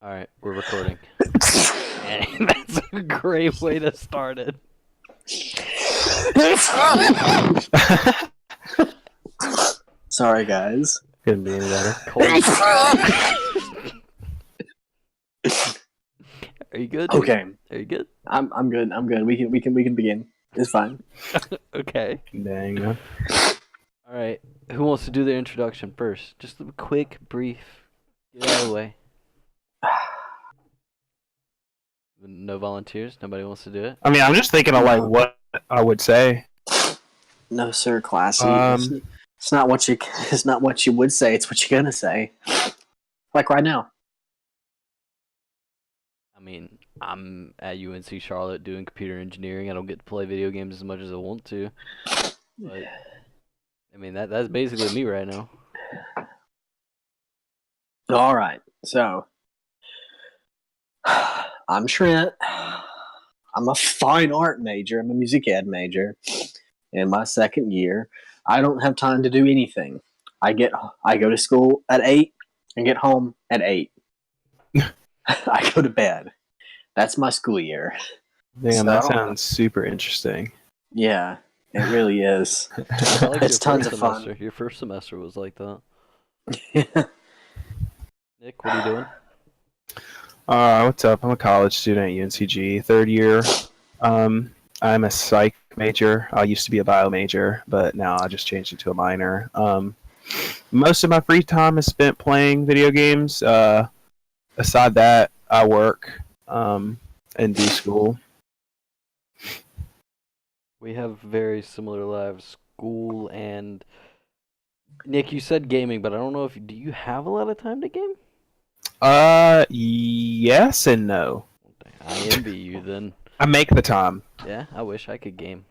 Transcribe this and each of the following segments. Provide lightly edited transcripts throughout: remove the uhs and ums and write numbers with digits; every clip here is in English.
All right, we're recording. And that's a great way to start it. Sorry, guys. Couldn't be any better. Cold. Are you good? Okay, Are you good? I'm good. I'm good. We can begin. It's fine. Okay. Dang, man. All right. Who wants to do their introduction first? Just a quick, brief. Get it out of the way. No volunteers. Nobody wants to do it. I mean, I'm just thinking of like what I would say. No, sir, classy. Um, It's not what you. It's not what you would say. It's what you're gonna say. Like right now. I mean, I'm at UNC Charlotte doing computer engineering. I don't get to play video games as much as I want to. But I mean, that's basically me right now. All right. So, I'm Trent. I'm a fine art major. I'm a music ed major. In my second year, I don't have time to do anything. I go to school at 8 and get home at 8. I go to bed. That's my school year. damn, that So- sounds super interesting. Yeah, it really is. I like It's your tons first of fun. semester. Your first semester was like that. Nick, what are you doing? What's up? I'm a college student at UNCG, third year. I'm a psych major. I used to be a bio major, but now I just changed it to a minor. Most of my free time is spent playing video games. Aside that, I work and do school. We have very similar lives, school and Nick. You said gaming, but I don't know if do you have a lot of time to game? Yes and no. I envy you then. I make the time. Yeah, I wish I could game.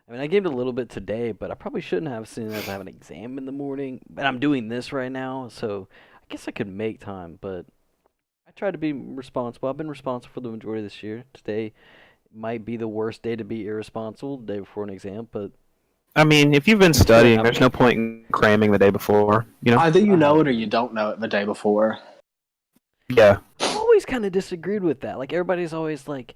I mean, I gamed a little bit today, but I probably shouldn't have, seeing as I have an exam in the morning. And I'm doing this right now, so I guess I could make time. But I try to be responsible. I've been responsible for the majority of this year. Today might be the worst day to be irresponsible, the day before an exam, but I mean, if you've been studying, there's no point in cramming the day before. You know? Either you know it or you don't know it the day before. Yeah. I've always kind of disagreed with that. Like, everybody's always like,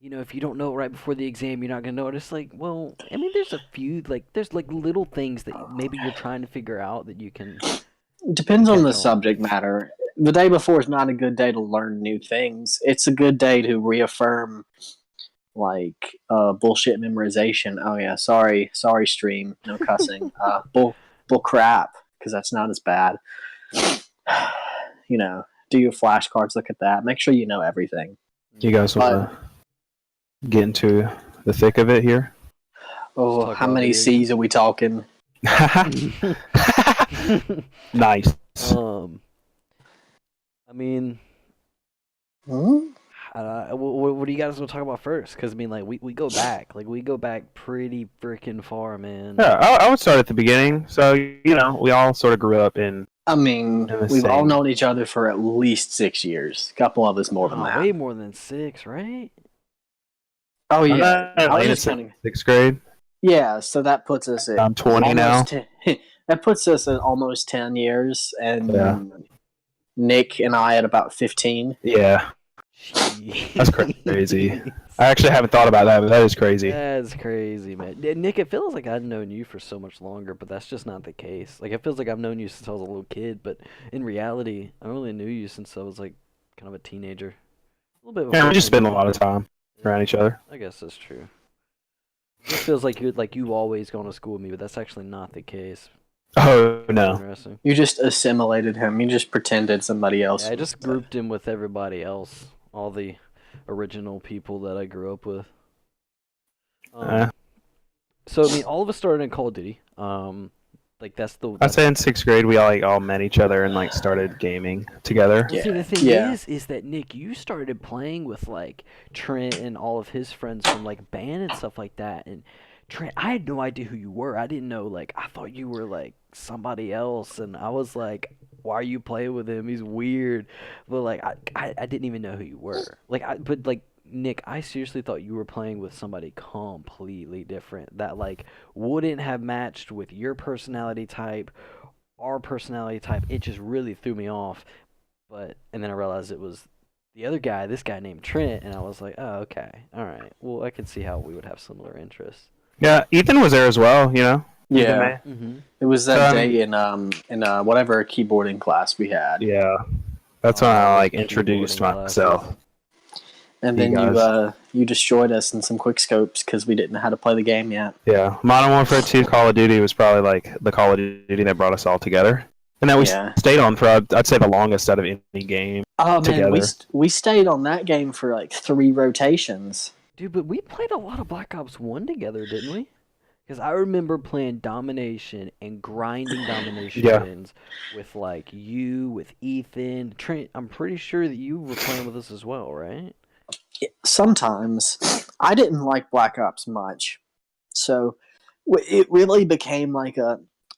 if you don't know it right before the exam, you're not going to know it. It's like, well, I mean, there's a few, there's little things that maybe you're trying to figure out that you can. Depends on the Catch on. subject matter. The day before is not a good day to learn new things. It's a good day to reaffirm, like, bullshit memorization. Oh yeah, sorry, stream, no cussing. Bull crap, because that's not as bad. Do your flashcards. Look at that. Make sure you know everything. You guys want to get into the thick of it here? Oh, talk how about many video C's are we talking? Nice. I mean, Hmm? what do you guys want to talk about first? Because I mean, like we go back, pretty freaking far, man. Yeah, I would start at the beginning. So, we all sort of grew up in. I mean, In the we've all same- known each other for at least 6 years. A couple of us more than that. Way more than 6, right? Oh yeah, I was Lane just is counting. sixth grade. Yeah, so that puts us at I'm 20 now. almost 10, that puts us at almost 10 years, and Yeah. Nick and I at about 15. Yeah, that's Jeez. crazy. I actually haven't thought about that, but that is crazy. That's crazy, man. Nick, it feels like I've known you for so much longer, but that's just not the case. Like, it feels like I've known you since I was a little kid, but in reality, I only knew you since I was, like, kind of a teenager. A little bit Yeah, we before just spend a teenager. lot of time around each other. I guess that's true. It just feels like you've always gone to school with me, but that's actually not the case. Oh, no. Interesting. You just assimilated him. You just pretended somebody else. Yeah, I was just grouped him with everybody else, all the original people that I grew up with. Uh. So I mean, all of us started in Call of Duty. Like I'd say in sixth grade we all met each other and started gaming together. Yeah. See, the thing Yeah. is that Nick, you started playing with like Trent and all of his friends from like band and stuff like that. And Trent, I had no idea who you were. I didn't know. Like, I thought you were like somebody else, and I was like, "Why are you playing with him? He's weird." But like, I didn't even know who you were. But Nick, I seriously thought you were playing with somebody completely different that like wouldn't have matched with your personality type, our personality type. It just really threw me off. and then I realized it was the other guy, this guy named Trent, and I was like, oh, okay, all right. Well, I can see how we would have similar interests. Yeah, Ethan was there as well. Ethan Yeah, May. Mm-hmm. it was that day in whatever keyboarding class we had. Yeah, that's when Oh, I those like introduced keyboarding classes. myself. And You then you destroyed us in some quick scopes because we didn't know how to play the game yet. Yeah, Modern Warfare 2 Call of Duty was probably like the Call of Duty that brought us all together, and that we stayed on for I'd say the longest out of any game. Oh man, together. we stayed on that game for like 3 rotations. Dude, but we played a lot of Black Ops 1 together, didn't we? Because I remember playing Domination and grinding Dominations with like you, with Ethan, Trent. I'm pretty sure that you were playing with us as well, right? Sometimes I didn't like Black Ops much, so it really became like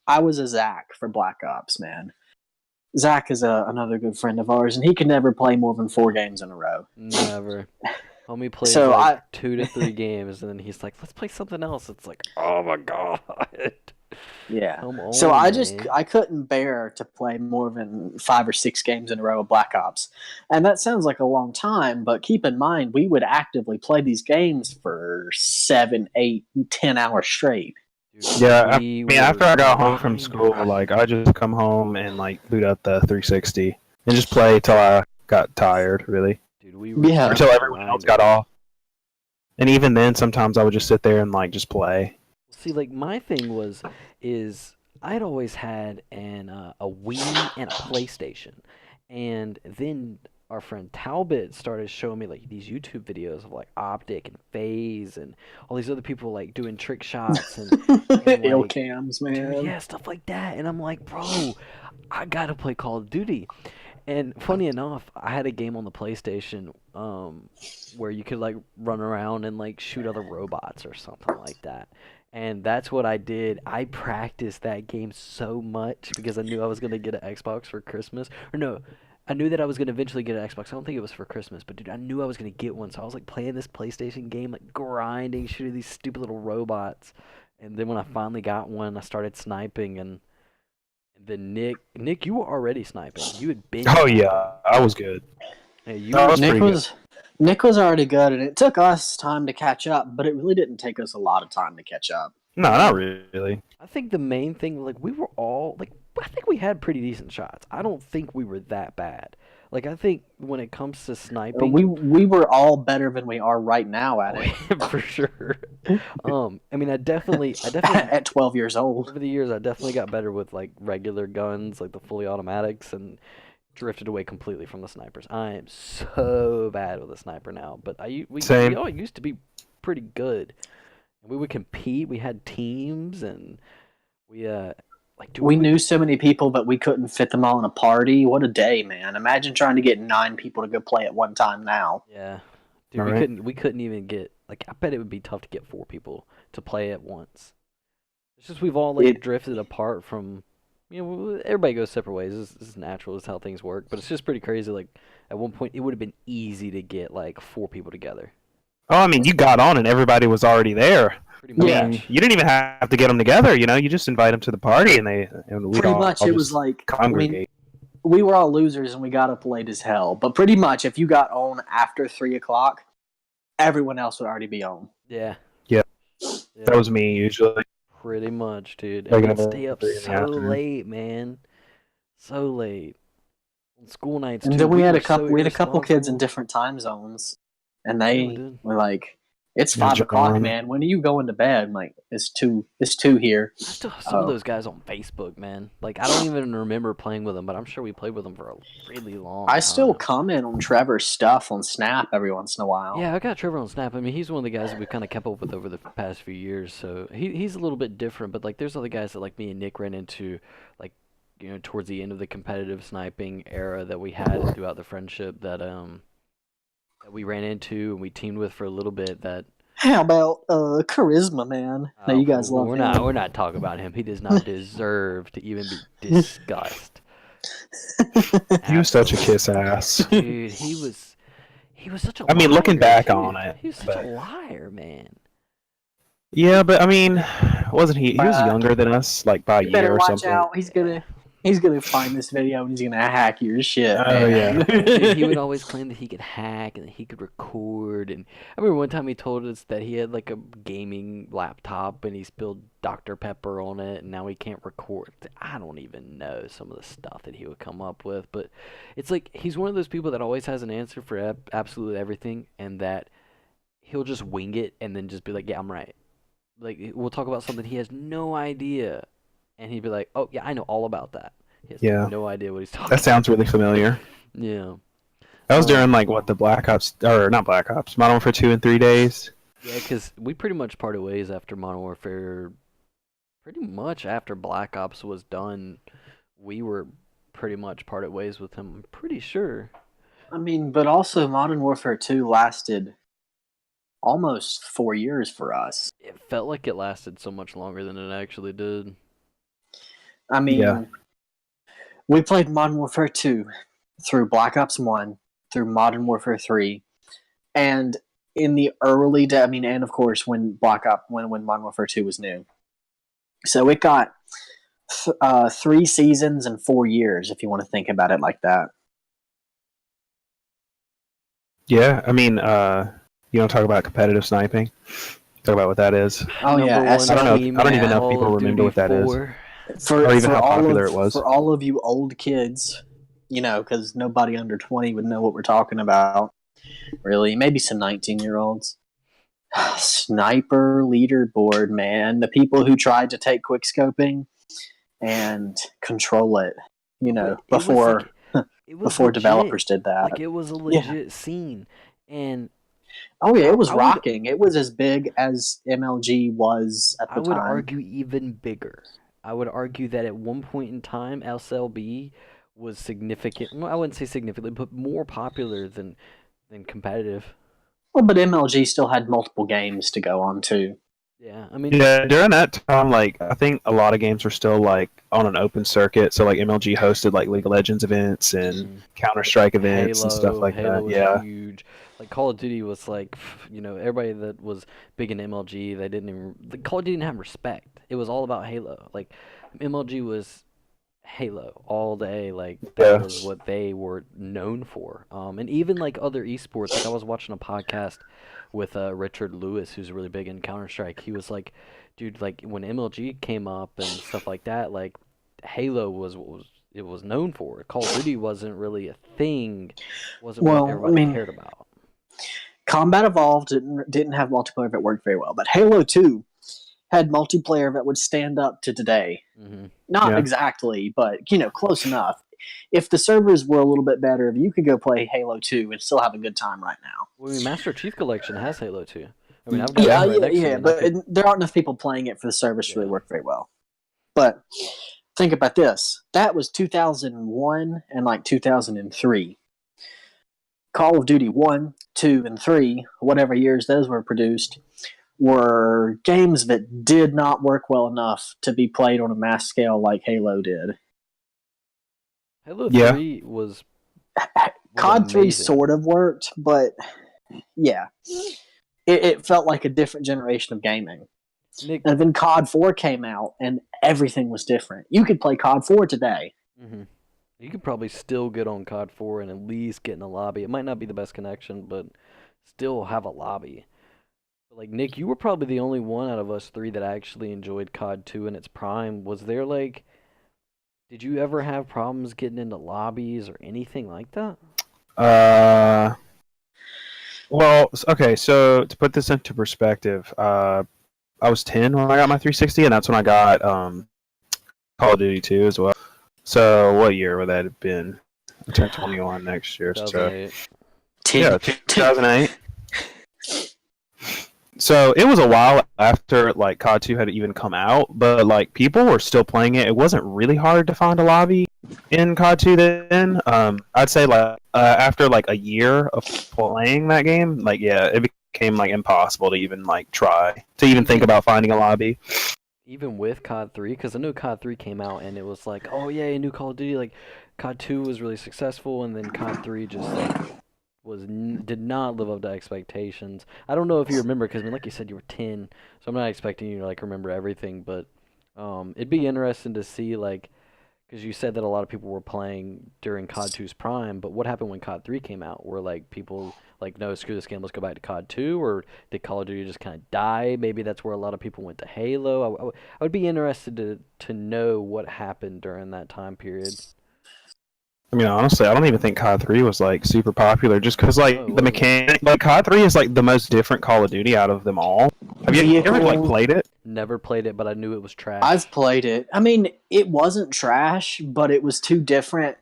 I was a Zach for Black Ops, man. Zach is another good friend of ours, and he could never play more than 4 games in a row. Never. Homie plays So like 2 to 3 games, and then he's like, "Let's play something else." It's like, oh my god. Yeah. Come on, So I man. couldn't bear to play more than 5 or 6 games in a row of Black Ops. And that sounds like a long time, but keep in mind we would actively play these games for 7, 8, 10 hours straight. Dude, Yeah, I we mean, after I got were home from school, grinding. like I just come home and like boot up the 360 and just play till I got tired, really, Dude, we were Yeah. or till everyone else got grinding. off. And even then, sometimes I would just sit there and like just play. See, like my thing is I'd always had a Wii and a PlayStation, and then our friend Talbot started showing me like these YouTube videos of like Optic and FaZe and all these other people like doing trick shots and Ill like, cams, dude, man. yeah, stuff like that. And I'm like, bro, I gotta play Call of Duty. And funny enough, I had a game on the PlayStation where you could like run around and like shoot other robots or something like that. And that's what I did. I practiced that game so much because I knew I was gonna get an Xbox for Christmas. Or no, I knew that I was gonna eventually get an Xbox. I don't think it was for Christmas, but dude, I knew I was gonna get one. So I was like playing this PlayStation game, like grinding, shooting these stupid little robots. And then when I finally got one, I started sniping and then Nick, you were already sniping. You had been Oh sniping. yeah, I was good. Hey, you That were was Nick pretty was Nick was already good, and it took us time to catch up, but it really didn't take us a lot of time to catch up. No, not really. I think the main thing, like, we were all, like, I think we had pretty decent shots. I don't think we were that bad. Like, I think when it comes to sniping, We were all better than we are right now at it. for sure. I mean, I definitely, At 12 years old. over the years, I definitely got better with, like, regular guns, like the fully automatics, and drifted away completely from the snipers. I am so bad with a sniper now, but we Same. all used to be pretty good. And we would compete. We had teams, and we like dude, We knew so many people, but we couldn't fit them all in a party. What a day, man. Imagine trying to get 9 people to go play at one time now. yeah, dude, Alright. we couldn't even get like I bet it would be tough to get 4 people to play at once. It's just we've all like drifted apart from. Everybody goes separate ways. This is natural. This is how things work. But it's just pretty crazy. Like at one point, it would have been easy to get like 4 people together. Oh, I mean, you got on and everybody was already there. Pretty much. Yeah. You didn't even have to get them together. You just invite them to the party and we'd Pretty all much, all it just was like, congregate. we were all losers and we got up late as hell. But pretty much, if you got on after 3 o'clock, everyone else would already be on. Yeah. Yeah. Yeah. That was me usually. Pretty much, dude. Like And we'd another stay up 3 in the so afternoon. late, man. So late. On school nights, And too, then we had were a couple. so We had a couple kids in irresponsible. different time zones, and Yeah, we they did. were like, "It's Yeah, 5 o'clock, John. man. When are you going to bed?" I'm like, "It's 2. It's 2 here." I still have some of Oh. those guys on Facebook, man. Like, I don't even remember playing with them, but I'm sure we played with them for a really long I still time. comment on Trevor's stuff on Snap every once in a while. Yeah, I got Trevor on Snap. I mean, he's one of the guys that we've kind of kept up with over the past few years, so he's a little bit different. But like, there's other guys that like me and Nick ran into, like, towards the end of the competitive sniping era that we had throughout the friendship that we ran into and we teamed with for a little bit. That How about Charisma, man? No, you guys love we're him. we're not talking about him. He does not deserve to even be discussed. He was such a kiss ass. Dude, he was such a I mean, looking liar, back too. on it, He was such but- a liar, man. Yeah, but I mean, wasn't he? He was Uh, younger than us, like by a You better year or watch something. out. He's gonna He's gonna find this video and he's gonna hack your shit, Oh yeah. man. Dude, he would always claim that he could hack and that he could record. And I remember one time he told us that he had like a gaming laptop and he spilled Dr. Pepper on it and now he can't record. I don't even know some of the stuff that he would come up with, but it's like he's one of those people that always has an answer for absolutely everything and that he'll just wing it and then just be like, yeah, I'm right. Like, we'll talk about something he has no idea, and he'd be like, oh, yeah, I know all about that. He has Yeah. no idea what he's talking That sounds really familiar. Yeah. That was during like what the Black Ops or not Black Ops, Modern Warfare 2 in 3 days. Yeah, because we pretty much parted ways after Modern Warfare. Pretty much after Black Ops was done, we were pretty much parted ways with him. I'm pretty sure. I mean, but also Modern Warfare 2 lasted almost 4 years for us. It felt like it lasted so much longer than it actually did. I mean, Yeah. we played Modern Warfare 2 through Black Ops 1, through Modern Warfare 3, and in the early day, I mean, and of course when when Modern Warfare 2 was new. So it got 3 seasons and 4 years, if you want to think about it like that. Yeah, I mean, you don't talk about competitive sniping. Talk about what that is. Oh yeah, Number one I don't know. team I don't even in know if Call people of remember Duty what that is. 4. For, Or even for how all popular of, it was. For all of you old kids, you know, because nobody under 20 would know what we're talking about. Really, maybe some 19-year-olds. Sniper leaderboard, man. The people who tried to take quickscoping and control it, you know, But it was before it was before legit. developers did that. Like it was a Yeah. legit scene, and Oh yeah, it was I would- rocking. It was as big as MLG was at I the would time. argue even bigger. I would argue that at one point in time, SLB was significant. Well, I wouldn't say significantly, but more popular than competitive. Well, but MLG still had multiple games to go on too. Yeah, I mean, Yeah, during that time, like I think a lot of games were still like on an open circuit. So like MLG hosted like League of Legends events and Counter Strike events and stuff like Halo that. was Yeah, huge. Like Call of Duty was like, everybody that was big in MLG, they didn't even. Call of Duty didn't have respect. It was all about Halo. Like MLG was Halo all day. Like that was what they were known for. And even like other esports. Like I was watching a podcast with Richard Lewis, who's really big in Counter Strike. He was like, dude, like when MLG came up and stuff like that, like Halo was what it was known for. Call of Duty wasn't really a thing. Wasn't Well, what everybody I mean, cared about. Combat Evolved didn't have multiplayer that worked very well, but Halo 2 had multiplayer that would stand up to today. Hmm. Not Yeah. exactly, but you know, close enough. If the servers were a little bit better, you could go play Halo 2 and still have a good time right now. Well, I mean, Master Chief Collection has Halo 2. I mean, I've got it right next to me, and I but could- there aren't enough people playing it for the service to really Yeah. work very well. But think about this. That was 2001 and like 2003. Call of Duty 1, 2, and 3, whatever years those were produced, were games that did not work well enough to be played on a mass scale like Halo did. Halo Yeah. 3 was COD 3 amazing. sort of worked, but yeah. It felt like a different generation of gaming. Nick. And then COD 4 came out, and everything was different. You could play COD 4 today. Hmm. You could probably still get on COD 4 and at least get in a lobby. It might not be the best connection, but still have a lobby. But like Nick, you were probably the only one out of us three that actually enjoyed COD 2 in its prime. Was there like, did you ever have problems getting into lobbies or anything like that? Well, okay. So to put this into perspective, I was 10 when I got my 360, and that's when I got Call of Duty 2 as well. So what year would that have been? I turn 21 next year. So 2008. yeah, 2008. So it was a while after like COD 2 had even come out, but like people were still playing it. It wasn't really hard to find a lobby in COD 2 then. I'd say like after like a year of playing that game, like yeah, it became like impossible to even like try to even think about finding a lobby. Even with COD 3, because I know COD 3 came out and it was like, oh yeah, a new Call of Duty. Like COD 2 was really successful, and then COD 3 just like did not live up to expectations. I don't know if you remember, because I mean, like you said, you were 10, so I'm not expecting you to like remember everything, but it'd be interesting to see like, Because you said that a lot of people were playing during COD 2's prime, but what happened when COD 3 came out? Were like people like, no, screw this game, let's go back to COD 2, or did Call of Duty just kind of die? Maybe that's where a lot of people went to Halo. I would be interested to know what happened during that time period. I mean, honestly, I don't even think COD 3 was like super popular, just because No, like it the wasn't. mechanic, like COD 3 is like the most different Call of Duty out of them all. Have you ever like Vehicle. played it? Never played it, but I knew it was trash. I've played it. I mean, it wasn't trash, but it was too different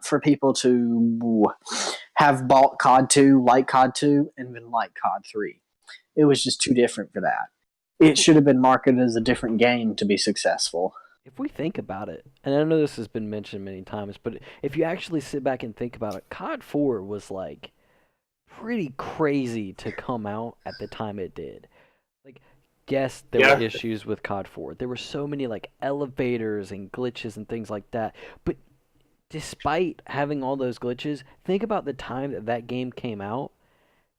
for people to have bought COD 2, like COD 2, and then like COD 3. It was just too different for that. It should have been marketed as a different game to be successful. If we think about it, and I know this has been mentioned many times, but if you actually sit back and think about it, COD 4 was like pretty crazy to come out at the time it did. Like, yes, there were issues with COD 4. There were so many like elevators and glitches and things like that. But despite having all those glitches, think about the time that that game came out.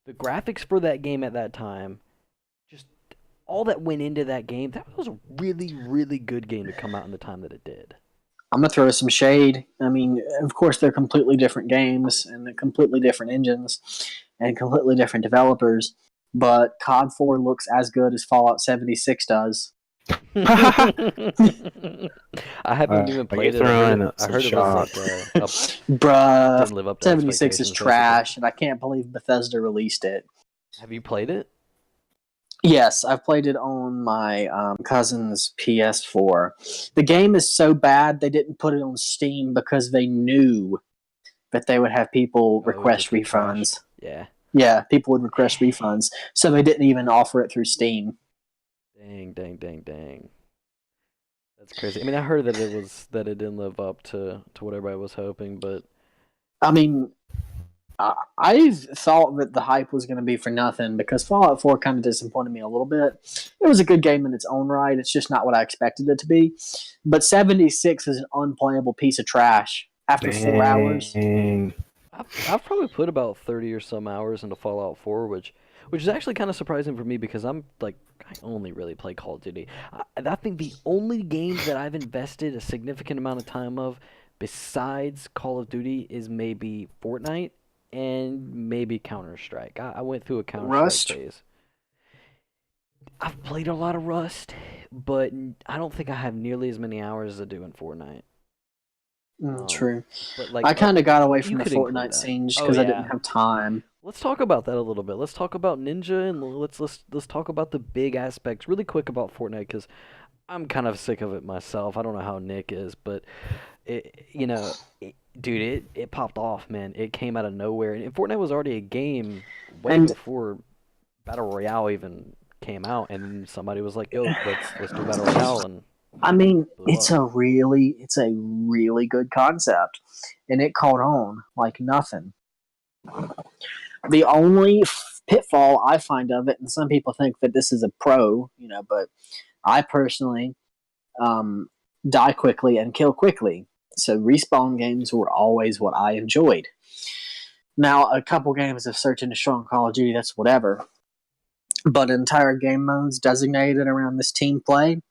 The graphics for that game at that time, just all that went into that game, that was a really, really good game to come out in the time that it did. I'm gonna throw some shade. I mean, of course, they're completely different games and they're completely different engines and completely different developers. But COD 4 looks as good as Fallout 76 does. I haven't even played it. I heard it was like Bruh, didn't live up to 76 is expectations, trash, and I can't believe Bethesda released it. Have you played it? Yes, I've played it on my cousin's PS4. The game is so bad they didn't put it on Steam because they knew that they would have people request refunds. Yeah. Yeah, people would request refunds, so they didn't even offer it through Steam. Dang. That's crazy. I mean, I heard that it didn't live up to what everybody was hoping, but I mean, I thought that the hype was going to be for nothing because Fallout 4 kind of disappointed me a little bit. It was a good game in its own right. It's just not what I expected it to be. But 76 is an unplayable piece of trash after 4 hours. I've probably put about 30 or some hours into Fallout 4, which is actually kind of surprising for me because I only really play Call of Duty. I think the only games that I've invested a significant amount of time of besides Call of Duty is maybe Fortnite and maybe Counter-Strike. I went through a Counter-Strike phase. I've played a lot of Rust, but I don't think I have nearly as many hours as I do in Fortnite. True. But like, I kind of got away from the could Fortnite scene just because I didn't have time. Let's talk about that a little bit. Let's talk about Ninja and let's talk about the big aspects really quick about Fortnite because I'm kind of sick of it myself. I don't know how Nick is, but dude, it popped off, man. It came out of nowhere, and Fortnite was already a game way before Battle Royale even came out, and somebody was like, "Yo, let's do Battle Royale." And I mean, it's a really good concept, and it caught on like nothing. The only pitfall I find of it, and some people think that this is a pro, but I personally die quickly and kill quickly. So respawn games were always what I enjoyed. Now, a couple games of Search and Destroy on Call of Duty, that's whatever. But entire game modes designated around this team play,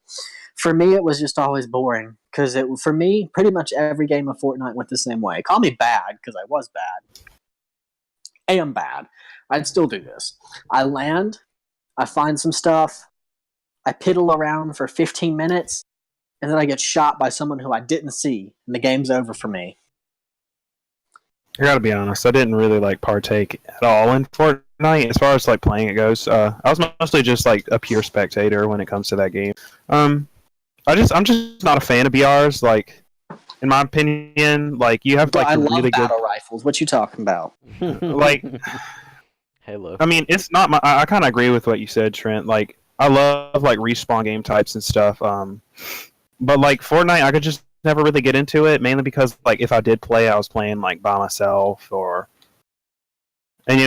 for me, it was just always boring. Because for me, pretty much every game of Fortnite went the same way. Call me bad, because I was bad. I am bad. I'd still do this. I land, I find some stuff, I piddle around for 15 minutes, and then I get shot by someone who I didn't see, and the game's over for me. I gotta be honest, I didn't really like partake at all in Fortnite as far as like playing it goes. I was mostly just like a pure spectator when it comes to that game. I'm just not a fan of BRs. Like, in my opinion, like you have like I love really battle rifles. What you talking about? Like, Halo. I mean, it's not my. I kind of agree with what you said, Trent. Like, I love like respawn game types and stuff. But like Fortnite, I could just never really get into it, mainly because like if I did play, I was playing like by myself, and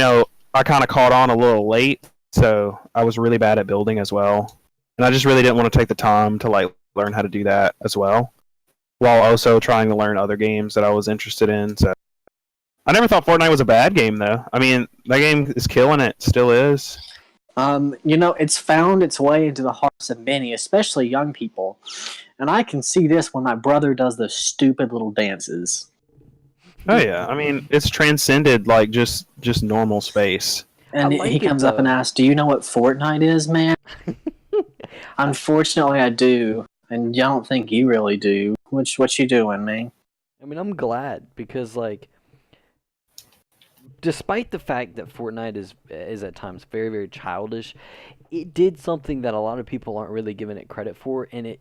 I kind of caught on a little late, so I was really bad at building as well, and I just really didn't want to take the time to like learn how to do that as well, while also trying to learn other games that I was interested in. So I never thought Fortnite was a bad game, though. I mean, that game is killing it, still is. It's found its way into the hearts of many, especially young people. And I can see this when my brother does those stupid little dances. Oh yeah, I mean it's transcended like just normal space. I And he like it comes up and though. asks, "Do you know what Fortnite is, man?" I, Unfortunately, I do, and I don't think you really do. What you doing, man? I mean, I'm glad because like, despite the fact that Fortnite is at times very very childish, it did something that a lot of people aren't really giving it credit for, and it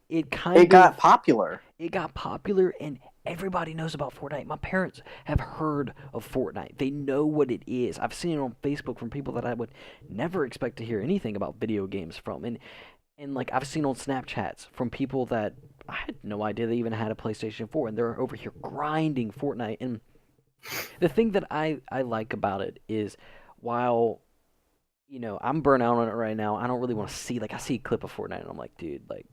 It kind got of popular. it got popular and everybody knows about Fortnite. My parents have heard of Fortnite. They know what it is. I've seen it on Facebook from people that I would never expect to hear anything about video games from. And like I've seen on Snapchats from people that I had no idea they even had a PlayStation 4 and they're over here grinding Fortnite. And the thing that I like about it is while I'm burnt out on it right now. I don't really want to see like I see a clip of Fortnite and I'm like, dude, like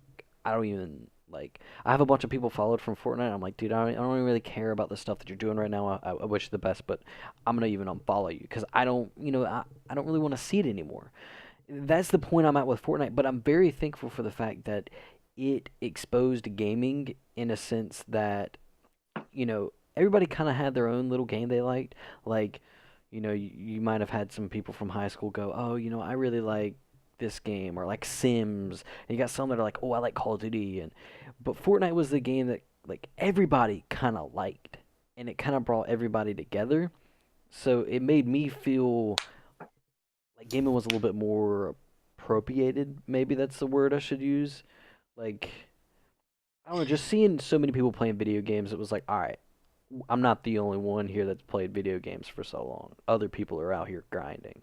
I don't even like. I have a bunch of people followed from Fortnite. I'm like, dude, I don't even really care about the stuff that you're doing right now. I wish you the best, but I'm gonna even unfollow you because I don't, I don't really want to see it anymore. That's the point I'm at with Fortnite. But I'm very thankful for the fact that it exposed gaming in a sense that everybody kind of had their own little game they liked. Like, you might have had some people from high school go, oh, I really like this game or like Sims. And you got some that are like, oh, I like Call of Duty. But Fortnite was the game that like everybody kind of liked, and it kind of brought everybody together. So it made me feel like gaming was a little bit more appropriated. Maybe that's the word I should use. Like, I don't know, just seeing so many people playing video games, it was like, all right, I'm not the only one here that's played video games for so long. Other people are out here grinding.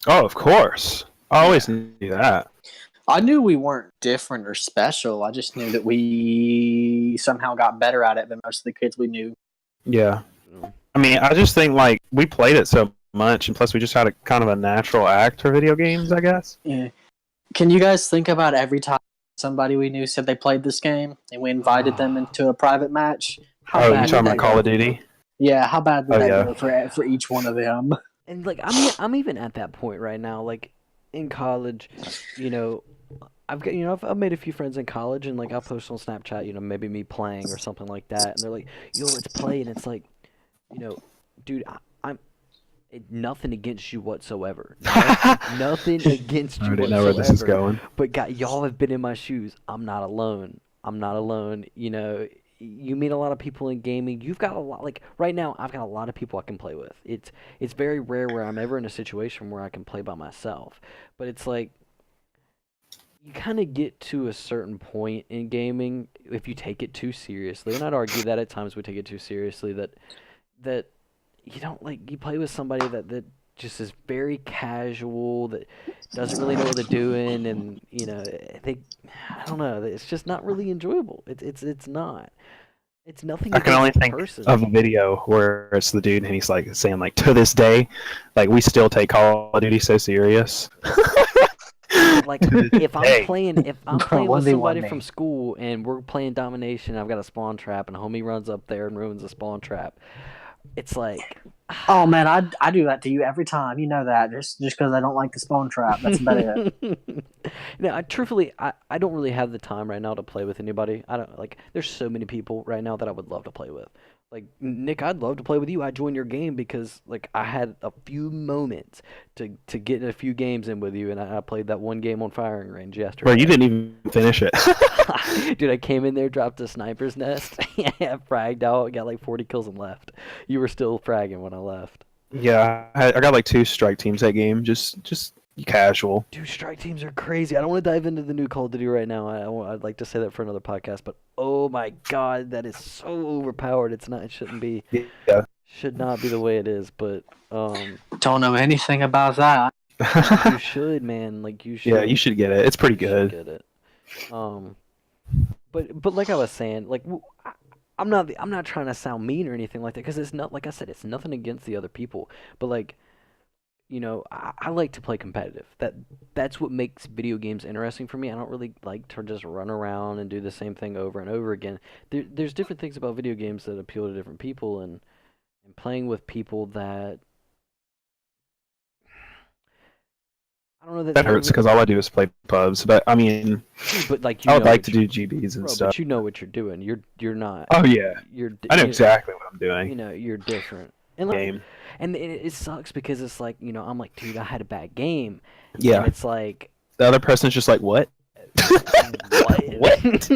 Oh, of course. I always Yeah. knew that. I knew we weren't different or special. I just knew that we somehow got better at it than most of the kids we knew. Yeah. Mm. I mean, I just think like we played it so much, and plus we just had a kind of a natural act for video games, I guess. Yeah. Can you guys think about every time somebody we knew said they played this game and we invited them into a private match? How Oh, you're bad did talking about that Call go? of Duty? Yeah, how bad did Oh that yeah. go for each one of them? And like I'm even at that point right now. Like in college, you know, I've got I've made a few friends in college, and like I'll post on Snapchat, maybe me playing or something like that, and they're like, "Yo, let's play," and it's like, you know, dude, I'm nothing against you whatsoever. Nothing, I nothing against you already know where this is whatsoever. going. But God, y'all have been in my shoes. I'm not alone. I'm not alone. You meet a lot of people in gaming. You've got a lot. Like right now, I've got a lot of people I can play with. It's very rare where I'm ever in a situation where I can play by myself. But it's like you kind of get to a certain point in gaming if you take it too seriously. And I'd argue that at times we take it too seriously. That you don't like you play with somebody that just is very casual that doesn't really know what they're doing and they I don't know it's just not really enjoyable it's not it's nothing I can only against the think person of a video where it's the dude and he's like saying like to this day, like we still take Call of Duty so serious. but like To this day. if I'm Bro, playing with one v one somebody from me. school and we're playing domination, I've got a spawn trap and homie runs up there and ruins the spawn trap, it's like Oh man, I do that to you every time. You know that just because I don't like the spawn trap. That's about it. No, truthfully, I don't really have the time right now to play with anybody. I don't like. There's so many people right now that I would love to play with. Like Nick, I'd love to play with you. I joined your game because like I had a few moments to get a few games in with you, and I played that one game on firing range Bro, you yesterday. didn't even finish it. Dude, I came in there, dropped a sniper's nest, fragged out, got like 40 kills and left. You were still fragging when I left. Yeah, I got like 2 strike teams that game, just casual. Dude, strike teams are crazy. I don't want to dive into the new Call of Duty right now. I'd like to say that for another podcast, but oh my god, that is so overpowered. It's not. It shouldn't be. Yeah. Should not be the way it is. But Don't know anything about that. you should, man. Like you Yeah, should. you should get it. It's pretty You should good. get it. Um, but like I was saying, like I'm not trying to sound mean or anything like that because it's not like I said. It's nothing against the other people, but like I like to play competitive. That's what makes video games interesting for me. I don't really like to just run around and do the same thing over and over again. There's different things about video games that appeal to different people, and playing with people that I don't know That hurts because all I do is play pubs. But I mean, but like I would like what to do GBs and bro, stuff. but you know what you're doing. You're not. Oh yeah, You're I know you, exactly what I'm doing. you know you're different. And like, Game. and it sucks because it's like I'm like, dude, I had a bad game, and Yeah. it's like, The other person's just like, what? What?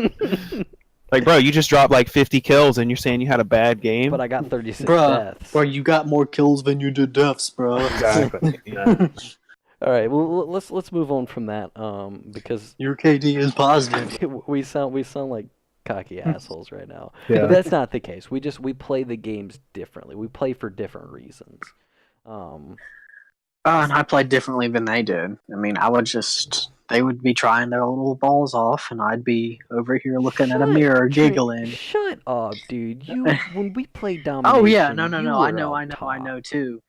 Like, bro, you just dropped like 50 kills and you're saying you had a bad game? But I got 36 Bruh, deaths. bro, you got more kills than you did deaths, bro. Exactly. Yeah. All right, well let's move on from that because Your KD is positive. we sound like cocky assholes right now. Yeah. But that's not the case. We play the games differently. We play for different reasons. And I played differently than they did. I mean, they would be trying their little balls off, and I'd be over here looking at a mirror, giggling. Shut up, dude. When we played domination. Oh yeah, no, you I were know, up I know, top. I know too.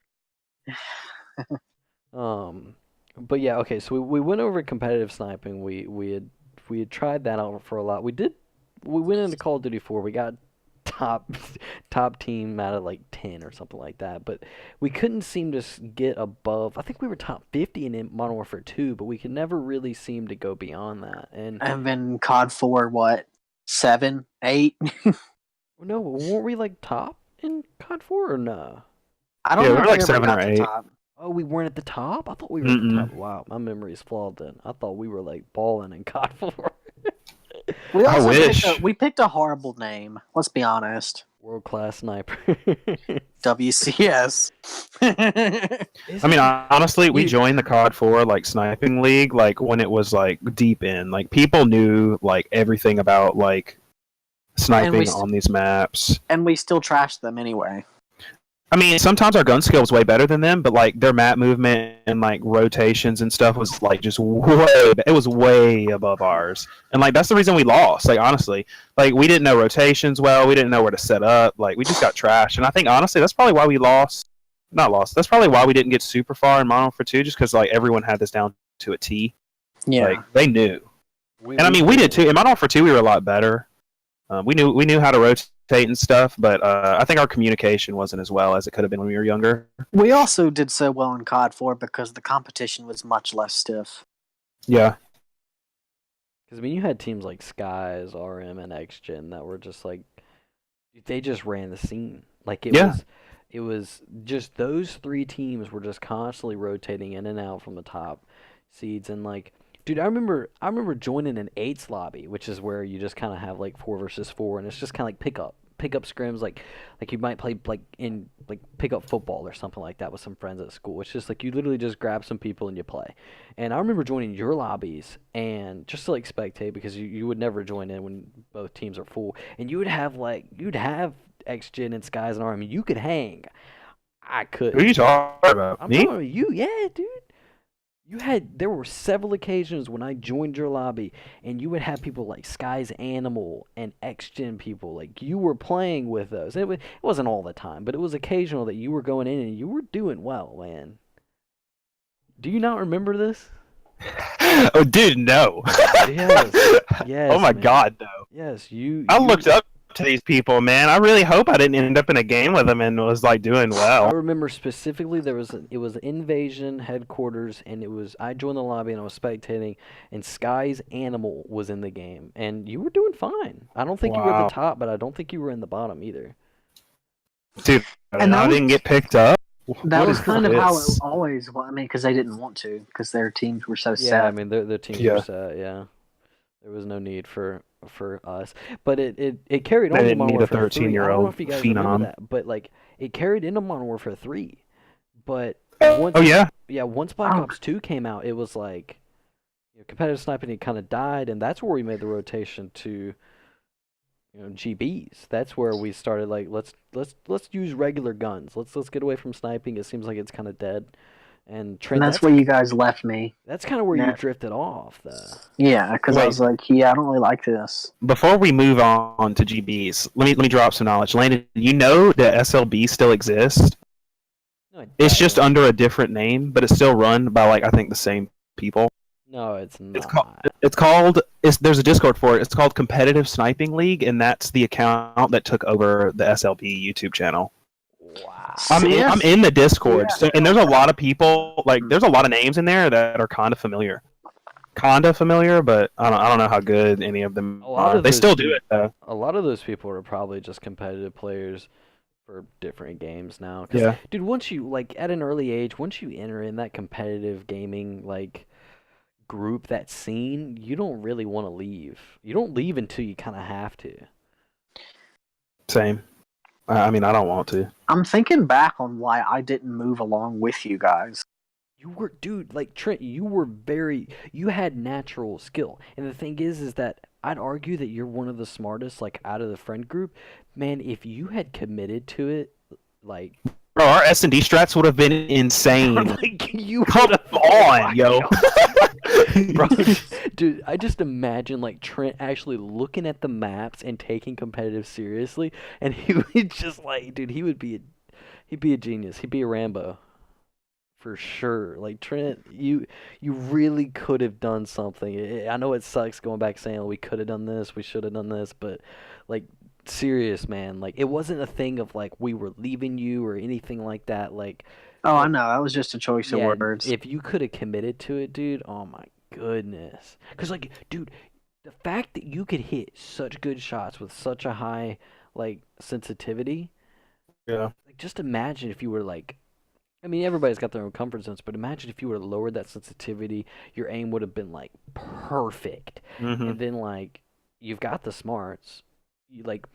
But yeah, okay. So we went over competitive sniping. We had tried that out for a lot. We went into Call of Duty 4. We got top team out of like 10 or something like that. But we couldn't seem to get above. I think we were top 50 in Modern Warfare 2, but we could never really seem to go beyond that. And I've been COD 4, what, 7, 8? no, weren't we like top in COD 4 or no? I don't Yeah, know. we were if like ever 7 got or to 8. top. Oh, we weren't at the top? I thought we were at the top. Wow, my memory is flawed then. I thought we were like balling in COD 4. We I also wish. we picked a horrible name. Let's be honest. World class sniper. WCS. I mean, honestly, we joined the COD 4 like sniping league like when it was like deep in. Like people knew like everything about like sniping on these maps. And we still trashed them anyway. I mean, sometimes our gun skill was way better than them, but like their map movement and like rotations and stuff was like just it was way above ours. And like that's the reason we lost. Like honestly, like we didn't know rotations well, we didn't know where to set up. Like we just got trashed. And I think honestly that's probably why we lost. Not lost. That's probably why we didn't get super far in Modern Warfare 2, just because like everyone had this down to a T. Yeah. Like they knew. And I mean, we did too. In Modern Warfare 2, we were a lot better. We knew how to rotate and stuff, but I think our communication wasn't as well as it could have been when we were younger. We also did so well in COD 4 because the competition was much less stiff. Yeah. Because I mean, you had teams like Skies, RM, and XGen that were just like, they just ran the scene. Like it was just those three teams were just constantly rotating in and out from the top seeds. And like, dude, I remember joining an 8s lobby, which is where you just kind of have like 4 versus 4, and it's just kind of like pick up scrims, like you might play like in like pick up football or something like that with some friends at school. It's just like you literally just grab some people and you play. And I remember joining your lobbies and just to like spectate, because you would never join in when both teams are full, and you'd have XGen and Skies and RM. You could hang. I could. Who are you talking about? I'm Me? talking about you, yeah, dude. There were several occasions when I joined your lobby, and you would have people like Sky's Animal and XGen people. Like, you were playing with those. It wasn't all the time, but it was occasional that you were going in and you were doing well, man. Do you not remember this? Oh, dude, no. Yes. Yes. Oh my man. God, no. Yes, I looked up to these people, man. I really hope I didn't end up in a game with them and was like doing well. I remember specifically it was Invasion headquarters, and I joined the lobby and I was spectating, and Sky's Animal was in the game, and you were doing fine. I don't think you were at the top, but I don't think you were in the bottom either. Dude, and I didn't get picked up. That was kind of how it always was. I mean, because they didn't want to, because their teams were so set. Yeah, I mean, their teams were set, yeah. There was no need for us, but it carried on to Modern Warfare 3. I don't know if you guys remember that, but like it carried into Modern Warfare 3. But once Black Ops 2 came out, it was like competitive sniping kind of died, and that's where we made the rotation to GBs. That's where we started like let's use regular guns. Let's get away from sniping. It seems like it's kind of dead. And Trent, that's where you guys left me. That's kind of where you drifted off, though. Yeah, because I was like, I don't really like this. Before we move on to GBs, let me drop some knowledge. Landon, you know that SLB still exists? No, it's just under a different name, but it's still run by like I think the same people. No, it's not. There's a Discord for it. It's called Competitive Sniping League, and that's the account that took over the SLB YouTube channel. Wow. CS, I'm in the Discord, yeah. so, and there's a lot of people like there's a lot of names in there that are kind of familiar, but I don't know how good any of them A lot are. of They those still do people, it though. a lot of those people are probably just competitive players for different games now. Cause, Yeah, dude, once you like at an early age, once you enter in that competitive gaming like group, that scene, you don't really want to leave. You don't leave until you kind of have to. same. I mean, I don't want to. I'm thinking back on why I didn't move along with you guys. You were, dude, like Trent, you had natural skill. And the thing is that I'd argue that you're one of the smartest, like, out of the friend group. Man, if you had committed to it, like, Bro, our S&D strats would have been insane. like you Come would have, on, yo. bro, dude, I just imagine, like, Trent actually looking at the maps and taking competitive seriously, and he would just, like, dude, he'd be a genius. He'd be a Rambo. For sure. Like Trent, you really could have done something. I know it sucks going back saying we could have done this, we should have done this, but like serious man, like it wasn't a thing of like we were leaving you or anything like that. Like Oh, I no, know. That was just a choice of yeah, words. if you could have committed to it, dude, oh my goodness. Cuz like dude, the fact that you could hit such good shots with such a high like sensitivity, Yeah. like just imagine if you were like I mean, everybody's got their own comfort zones, but imagine if you would have lowered that sensitivity, your aim would have been like perfect. Hmm. And then like you've got the smarts. You like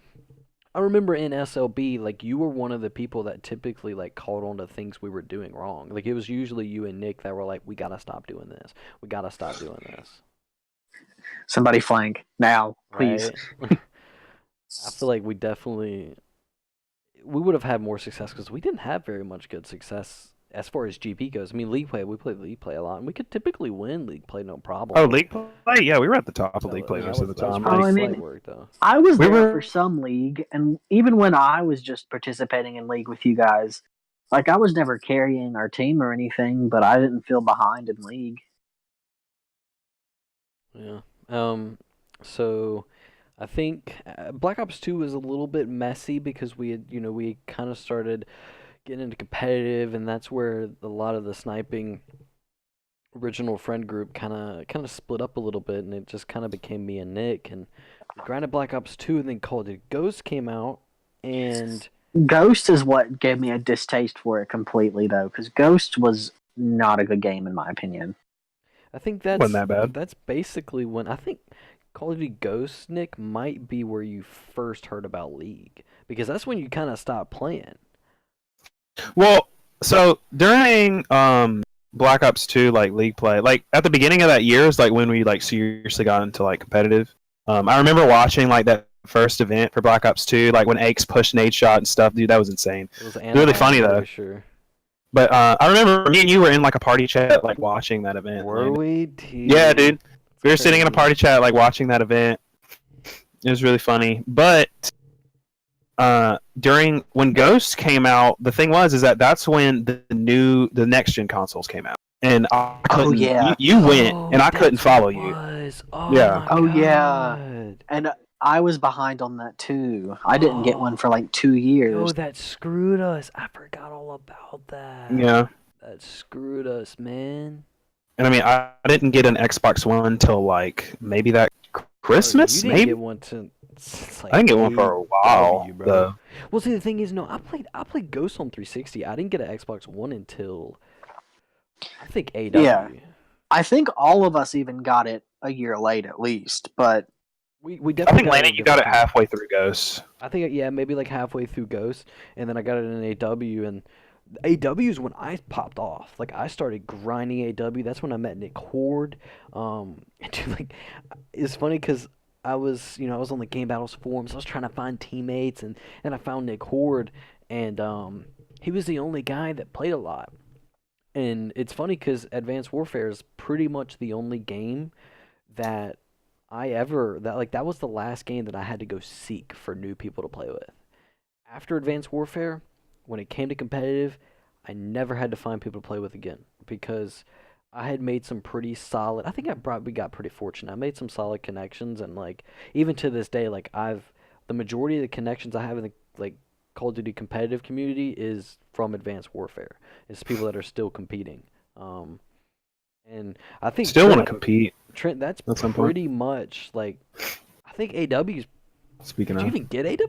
I remember in SLB, like you were one of the people that typically like called on to things we were doing wrong. Like it was usually you and Nick that were like, "We gotta stop doing this. We gotta stop doing this." Somebody flank now, please. Right? I feel like we would have had more success because we didn't have very much good success as far as GP goes. I mean, league play, we played league play a lot, and we could typically win league play no problem. Oh, league play? Yeah, we were at the top of league I play mean, most of the that was time. pretty Oh, I slight mean, work though. I was We there were for some league, and even when I was just participating in league with you guys, like I was never carrying our team or anything, but I didn't feel behind in league. Yeah. So I think Black Ops 2 was a little bit messy because we kind of started getting into competitive, and that's where a lot of the sniping original friend group kind of split up a little bit, and it just kind of became me and Nick, and we grinded Black Ops 2, and then Call of Duty Ghosts came out, and Ghost is what gave me a distaste for it completely, though, because Ghost was not a good game in my opinion. I think wasn't that bad. that's basically when I think Call of Duty Ghosts, Nick, might be where you first heard about League, because that's when you kind of stopped playing. Well, so during Black Ops 2 like league play, like at the beginning of that year is like when we like seriously got into like competitive. I remember watching like that first event for Black Ops 2, like when Aches pushed Nade shot and stuff. Dude, that was insane. It was Really Anaheim, funny I'm though. pretty sure. But I remember me and you were in like a party chat like watching that event. Were Like, we? yeah, dude. We were sitting in a Crazy. party chat like watching that event. It was really funny. But during when Ghost came out, the thing was is that that's when the next gen consoles came out, and I couldn't. Oh yeah, You went, Oh, and I couldn't that's what follow it you. was. Oh Yeah. my oh yeah, god. and I was behind on that too. I didn't get one Oh, for like 2 yo, years. that screwed us. I forgot all about that. Yeah, That screwed us, man. and I mean, I didn't get an Xbox One till like maybe that Bro, Christmas. you didn't Maybe get one since I like didn't get one for a while. AW, bro. Though. Well, see, the thing is, no, I played Ghost on 360. I didn't get an Xbox One until I think AW. Yeah. I think all of us even got it a year late at least, but We I definitely think got Lana, it you got it different. halfway through Ghosts. I think yeah, maybe like halfway through Ghost, and then I got it in AW, and AW is when I popped off. Like I started grinding AW. That's when I met Nick Horde. Dude, like it's funny because I was on the Game Battles forums. I was trying to find teammates, and I found Nick Horde, and he was the only guy that played a lot. And it's funny because Advanced Warfare is pretty much the only game that that was the last game that I had to go seek for new people to play with. After Advanced Warfare, when it came to competitive, I never had to find people to play with again because I had made some pretty solid. I think we got pretty fortunate. I made some solid connections, and like even to this day, like the majority of the connections I have in the like Call of Duty competitive community is from Advanced Warfare. It's people that are still competing. And I think Still want to compete Trent, that's at some point. pretty much like I think AW's. Speaking Did you of, even get AW?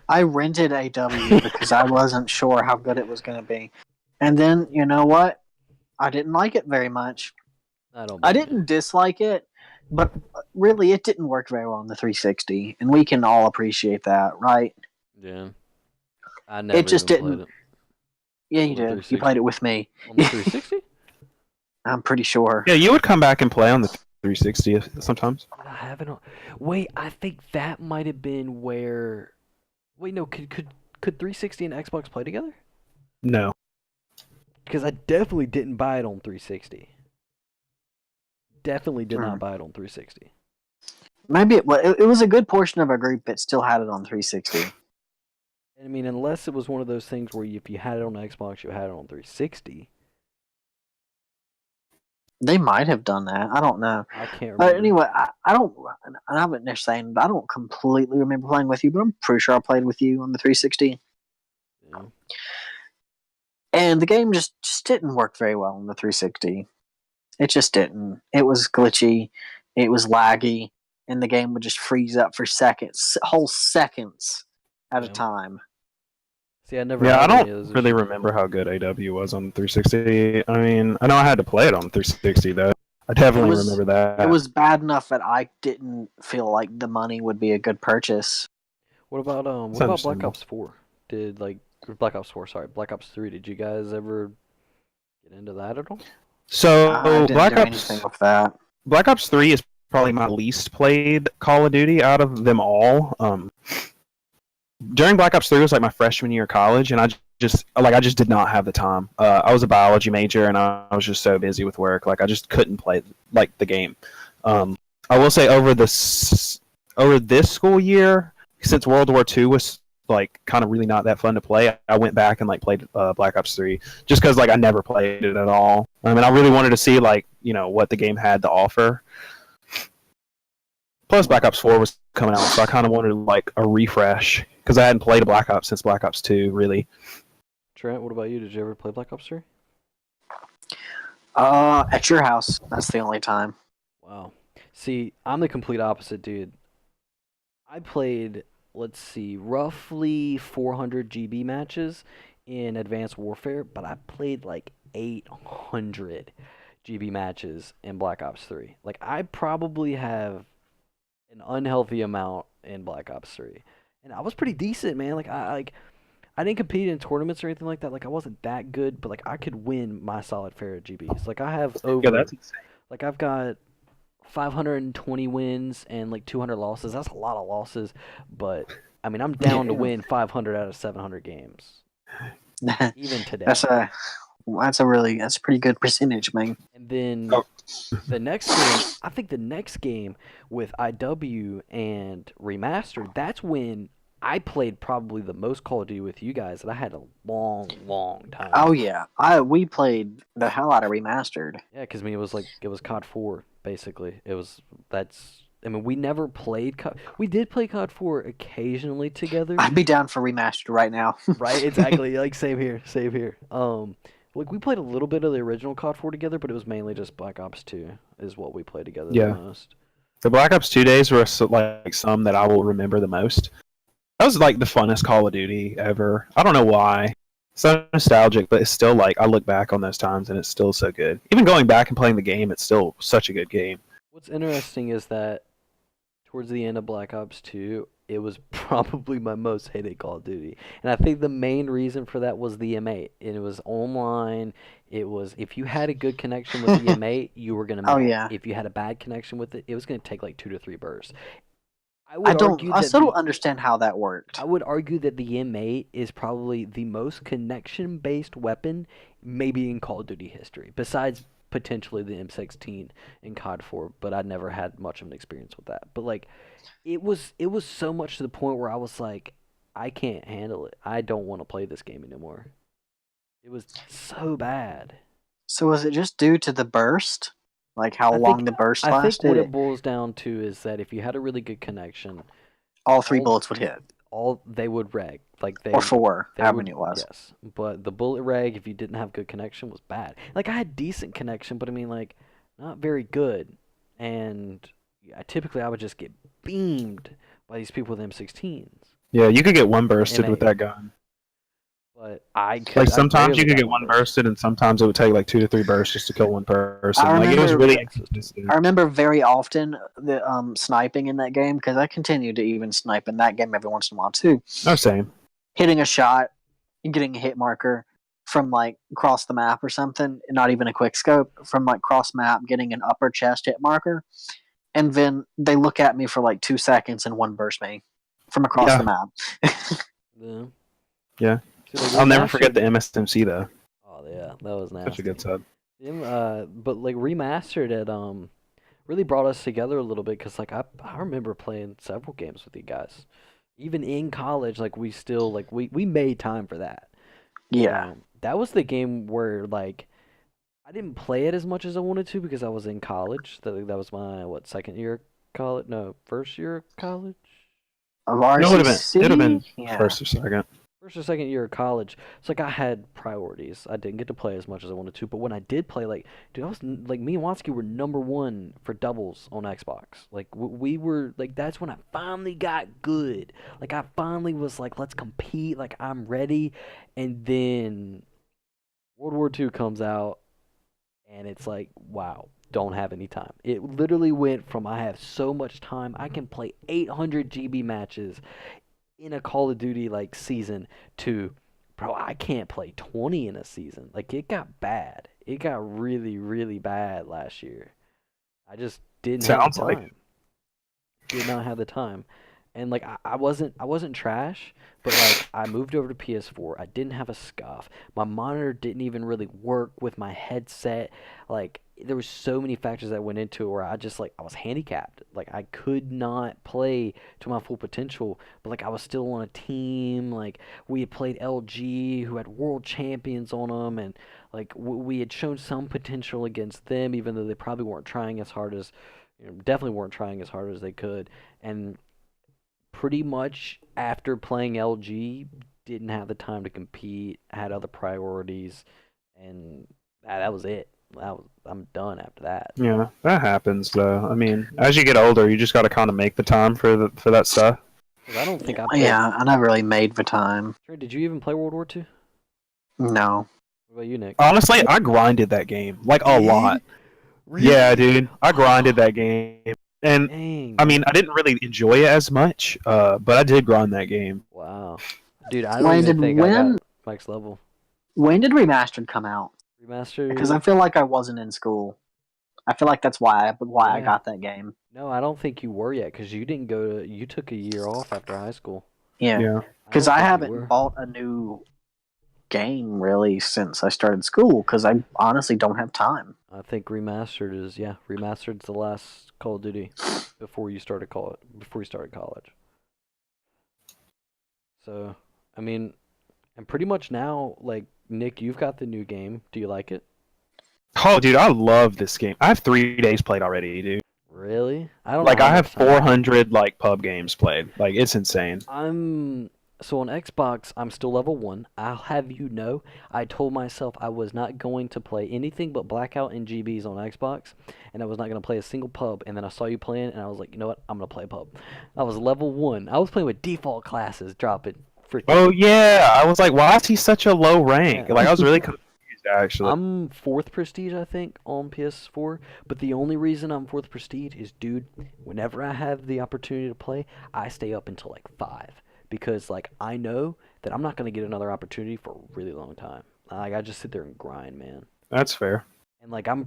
I rented AW because I wasn't sure how good it was going to be. And then, you know what? I didn't like it very much. I don't I blame you. didn't dislike it, but really it didn't work very well on the 360, and we can all appreciate that, right? Yeah, I never It just even played didn't. it Yeah, on you the did. You 360. played it with me. On the 360? I'm pretty sure. yeah, you would come back and play on the 360 sometimes. Did I have it on? Wait, I think that might have been where. Wait, no. Could 360 and Xbox play together? No. Because I definitely didn't buy it on 360. Definitely did not Hmm. buy it on 360. Maybe it was a good portion of our group that still had it on 360. I mean, unless it was one of those things where if you had it on Xbox, you had it on 360. They might have done that. I don't know. I can't But remember. anyway, I don't. And I'm not saying I don't completely remember playing with you, but I'm pretty sure I played with you on the 360. Yeah. And the game just didn't work very well on the 360. It just didn't. It was glitchy. It was laggy, and the game would just freeze up for seconds, whole seconds at a Yeah. time. See, I never Yeah, I had any don't of those really issues. remember how good AW was on 360. I mean, I know I had to play it on 360 though. I definitely remember that. It was bad enough that I didn't feel like the money would be a good purchase. What about It's what about Black understandable. Ops 4? Did Black Ops 4? Sorry, Black Ops 3. Did you guys ever get into that at all? I So didn't do anything with that. Black Ops 3 is probably my least played Call of Duty out of them all. During Black Ops 3 was like my freshman year of college, and I just did not have the time. I was a biology major, and I was just so busy with work, like I just couldn't play like the game. I will say over this school year, since World War II was like kind of really not that fun to play, I went back and like played Black Ops 3 just because like I never played it at all. I mean, I really wanted to see like what the game had to offer. Plus, Black Ops 4 was coming out, so I kind of wanted like a refresh because I hadn't played a Black Ops since Black Ops 2, really. Trent, what about you? Did you ever play Black Ops 3? At your house. That's the only time. Wow. See, I'm the complete opposite, dude. I played, let's see, roughly 400 GB matches in Advanced Warfare, but I played like 800 GB matches in Black Ops 3. Like, I probably have an unhealthy amount in Black Ops 3. And I was pretty decent, man. I didn't compete in tournaments or anything like that. Like, I wasn't that good, but like I could win my solid fair of GBs. Like, I have Yeah, that's insane. like I've got 520 wins and like 200 losses. That's a lot of losses, but I mean, I'm down to win 500 out of 700 games, even today. that's a pretty good percentage, man. And then Oh. the next game, I think the next game with IW and Remastered, that's when I played probably the most Call of Duty with you guys that I had a long, long time. Oh yeah, we played the hell out of Remastered. Yeah, because I mean, it was COD 4 basically. I mean, we never played COD. We did play COD 4 occasionally together. I'd be down for Remastered right now. Right, exactly. Like same here, same here. Like we played a little bit of the original COD 4 together, but it was mainly just Black Ops 2 is what we played together the Yeah. most. The Black Ops 2 days were like some that I will remember the most. That was like the funnest Call of Duty ever. I don't know why. So nostalgic, but it's still like I look back on those times and it's still so good. Even going back and playing the game, it's still such a good game. What's interesting is that towards the end of Black Ops 2, it was probably my most hated Call of Duty. And I think the main reason for that was the M8. And it was online. It was, if you had a good connection with the M8, you were going to Oh, make it. yeah. If you had a bad connection with it, it was going to take like 2 to 3 bursts. I still don't understand how that worked. I would argue that the M8 is probably the most connection-based weapon, maybe in Call of Duty history, besides potentially the M16 in COD 4. But I never had much of an experience with that. But like, it was so much to the point where I was like, I can't handle it. I don't want to play this game anymore. It was so bad. So was it just due to the burst? Like how I long think- the burst I think what lasted? it boils down to is that if you had a really good connection, All three all- bullets would hit. all they would reg. Like or 4, they however would many it was. yes. But the bullet reg, if you didn't have good connection, was bad. Like I had decent connection, but I mean like not very good. And typically I would just get beamed by these people with M16s. Yeah, you could get one Or bursted with NA. that gun. But I Like could I sometimes you rarely could got get one bursted, and sometimes it would take like 2 to 3 bursts just to kill one person. I Like it was remember- really That's just- inconsistent. I remember very often the sniping in that game because I continued to even snipe in that game every once in a while too. No, same. Hitting a shot and getting a hit marker from like across the map or something, not even a quick scope, from like cross map, getting an upper chest hit marker, and then they look at me for like 2 seconds and one burst me from across Yeah. the map. Yeah. Yeah. See, like, I'll never remastered- forget the MSMC though. Oh yeah, that was nasty. Such a good sub. But like remastered it really brought us together a little bit because like I remember playing several games with you guys, even in college. Like we still like we made time for that. Yeah. That was the game where like I didn't play it as much as I wanted to because I was in college. That was my second year of college? No, first year of college. Of No, it would have been Yeah. first or second. First or second year of college. It's like I had priorities. I didn't get to play as much as I wanted to, but when I did play, like, dude, I was like, me and Watsky were #1 for doubles on Xbox. Like, we were like, that's when I finally got good. Like, I finally was like, let's compete. Like, I'm ready. And then World War II comes out, and it's like, wow, don't have any time. It literally went from I have so much time, I can play 800 GB matches in a Call of Duty like season to, bro, I can't play 20 in a season. Like it got bad. It got really, really bad last year. I just didn't have Sounds the like time. Did not have the time. And like I wasn't trash, but like I moved over to PS4. I didn't have a scuff. My monitor didn't even really work with my headset. Like there was so many factors that went into it where I just like I was handicapped. Like I could not play to my full potential, but like I was still on a team. Like we had played LG who had world champions on them, and like we had shown some potential against them even though they probably weren't trying as hard as definitely weren't trying as hard as they could. And pretty much after playing LG, didn't have the time to compete, had other priorities, and that was it. I'm done after that. Yeah, that happens though. I mean, as you get older, you just got to kind of make the time for that stuff. 'Cause I don't think I played. Yeah, I never really made the time. Trent, did you even play World War II? No. What about you, Nick? Honestly, I grinded that game like a lot. Really? Yeah, dude, I grinded that game, and Dang. I mean, I didn't really enjoy it as much, but I did grind that game. Wow. Dude, I don't When even did- think I when- got Mike's level. When did Remastered come out? Remastered. Because I feel like I wasn't in school. I feel like that's why I Yeah. got that game. No, I don't think you were yet because you didn't go to. You took a year off after high school. Yeah. Yeah, Because don't I think you haven't were. bought a new game really since I started school because I honestly don't have time. I think remastered's the last Call of Duty before you started college. So, I mean, and pretty much now, like Nick, you've got the new game. Do you like it? Oh, dude, I love this game. I have 3 days played already, dude. Really? I don't Like know I how have much time. 400 like pub games played. Like it's insane. So on Xbox, I'm still level 1. I'll have you know, I told myself I was not going to play anything but Blackout and GBs on Xbox, and I was not going to play a single pub. And then I saw you playing, and I was like, you know what? I'm going to play pub. I was level 1. I was playing with default classes, dropping freaking. Oh yeah, I was like, why is he such a low rank? Yeah. Like I was really confused actually. I'm 4th prestige, I think, on PS4. But the only reason I'm 4th prestige is, dude, whenever I have the opportunity to play, I stay up until like 5. Because like I know that I'm not gonna get another opportunity for a really long time. Like I just sit there and grind, man. That's fair. And like I'm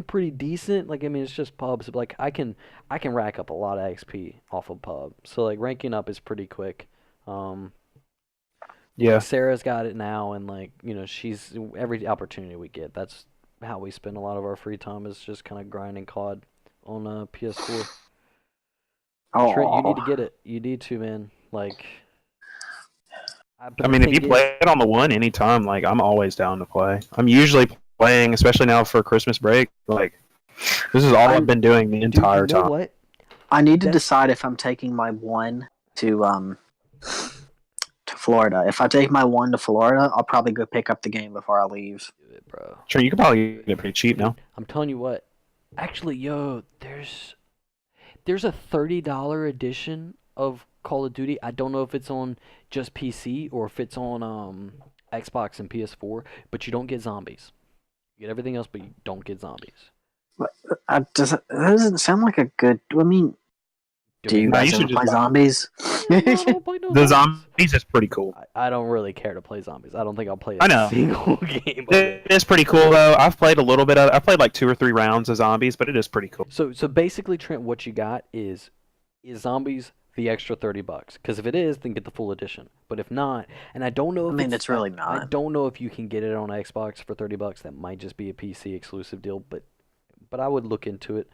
pretty decent. Like I mean, it's just pubs. But like I can rack up a lot of XP off of pub. So like ranking up is pretty quick. Yeah. Sarah's got it now, and like she's every opportunity we get. That's how we spend a lot of our free time is just kind of grinding COD on PS4. Oh, Trent, you need to get it. You need to, man. Like, I mean, if you play it on the one anytime, like I'm always down to play. I'm usually playing, especially now for Christmas break. Like this is all I've been doing the entire you know time. what? I need to That's- decide if I'm taking my 1 to To Florida. If I take my one to Florida, I'll probably go pick up the game before I leave. Do it, bro. Sure, you could probably get it pretty cheap Dude, now. I'm telling you what. Actually, yo, there's a $30 edition of Call of Duty. I don't know if it's on just PC or if it's on Xbox and PS4, but you don't get zombies. You get everything else, but you don't get zombies. That doesn't sound like a good. I mean, do you No, guys you ever should just play buy zombies? I don't play no the zombies. zombies is pretty cool. I don't really care to play zombies. I don't think I'll play I a know. single game of It it. is pretty cool though. I've played a little bit of. I've played like 2 or 3 rounds of zombies, but it is pretty cool. So basically, Trent, what you got is zombies the extra $30. Because if it is, then get the full edition. But if not, and I don't know if it's really I not. don't know if you can get it on Xbox for $30. That might just be a PC exclusive deal, but I would look into it.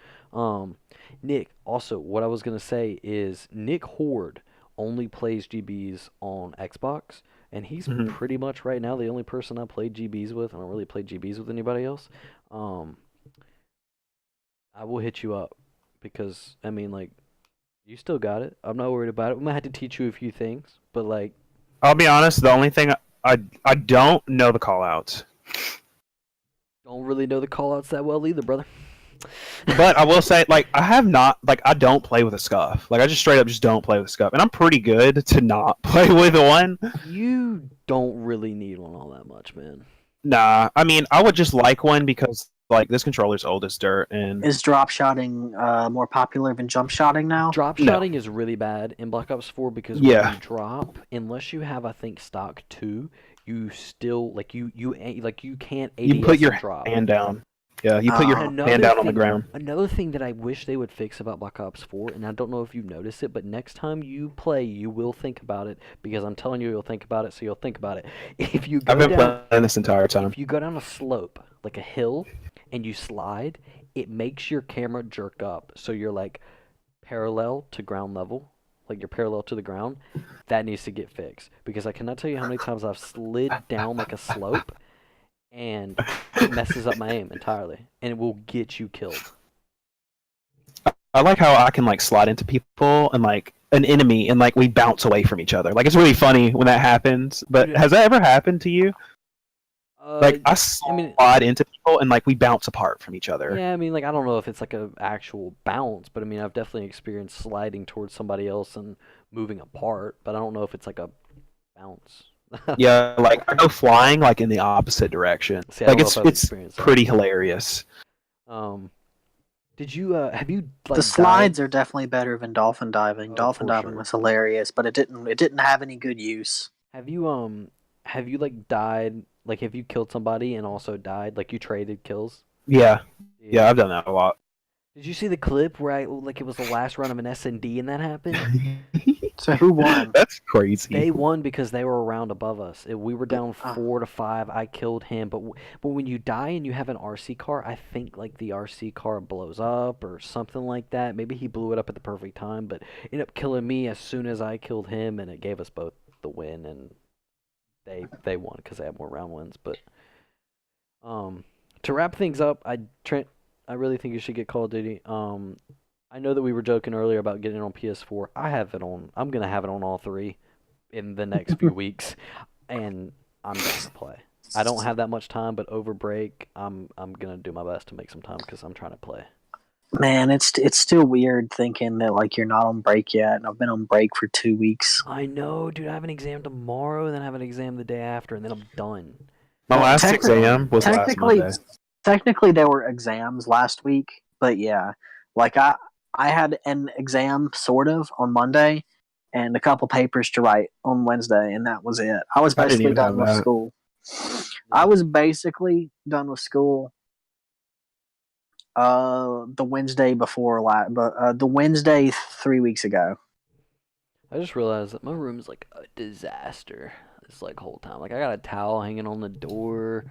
Nick, also, what I was gonna say is Nick Horde only plays GBs on Xbox, and he's Mhm. pretty much right now the only person I played GBs with. I don't really play GBs with anybody else. I will hit you up because I mean, like, you still got it. I'm not worried about it. We might have to teach you a few things, but like, I'll be honest. The only thing I don't know the call outs, don't really know the callouts that well either, brother. but I will say like I have not like I don't play with a scuff. Like I just straight up just don't play with a scuff, and I'm pretty good to not play with one. You don't really need one all that much, man. Nah, I mean I would just like one because like this controller's old as dirt, and Is drop shotting more popular than jump shotting now? Drop No. shotting is really bad in Black Ops 4 because when Yeah. you drop, unless you have I think stock 2, you still like you can't ADS you put your a drop. hand down. Yeah, you put your And hand down on the ground. Another thing that I wish they would fix about Black Ops 4, and I don't know if you notice it, but next time you play, you will think about it because I'm telling you, you'll think about it, so you'll think about it. If you go I've been down, playing this entire time. if you go down a slope like a hill and you slide, it makes your camera jerk up, so you're like parallel to ground level, like you're parallel to the ground. That needs to get fixed because I cannot tell you how many times I've slid down like a slope and it messes up my aim entirely, and it will get you killed. I like how I can like slide into people and like an enemy and like we bounce away from each other. Like it's really funny when that happens. But has that ever happened to you? Like I slide into people and like we bounce apart from each other. Yeah, I mean, like I don't know if it's like a actual bounce, but I mean, I've definitely experienced sliding towards somebody else and moving apart, but I don't know if it's like a bounce. Yeah, like I go flying like in the opposite direction. See, I Like don't know if I've it's experienced that. pretty hilarious. Did you have you like The slides died? are definitely better than dolphin diving. Oh, Dolphin for diving sure. was hilarious, but it didn't have any good use. Have you like died? Like, have you killed somebody and also died? Like, you traded kills? Yeah, I've done that a lot. Did you see the clip where it was the last run of an S&D and that happened? So who won? That's crazy. They won because they were a round above us. We were down 4-5. I killed him, but when you die and you have an RC car, I think like the RC car blows up or something like that. Maybe he blew it up at the perfect time, but ended up killing me as soon as I killed him, and it gave us both the win, and they won because they had more round wins. But to wrap things up, Trent, I really think you should get Call of Duty. I know that we were joking earlier about getting it on PS4. I have it on. I'm gonna have it on all 3 in the next few weeks, and I'm gonna play. I don't have that much time, but over break, I'm gonna do my best to make some time because I'm trying to play. Man, it's still weird thinking that like you're not on break yet, and I've been on break for 2 weeks. I know, dude. I have an exam tomorrow, and then I have an exam the day after, and then I'm done. My last exam was last Monday. Technically, there were exams last week, but yeah, like I had an exam sort of on Monday, and a couple papers to write on Wednesday, and that was it. I was basically done with school. I was basically done with school. The Wednesday before the Wednesday 3 weeks ago. I just realized that my room is like a disaster. This like whole time. Like I got a towel hanging on the door.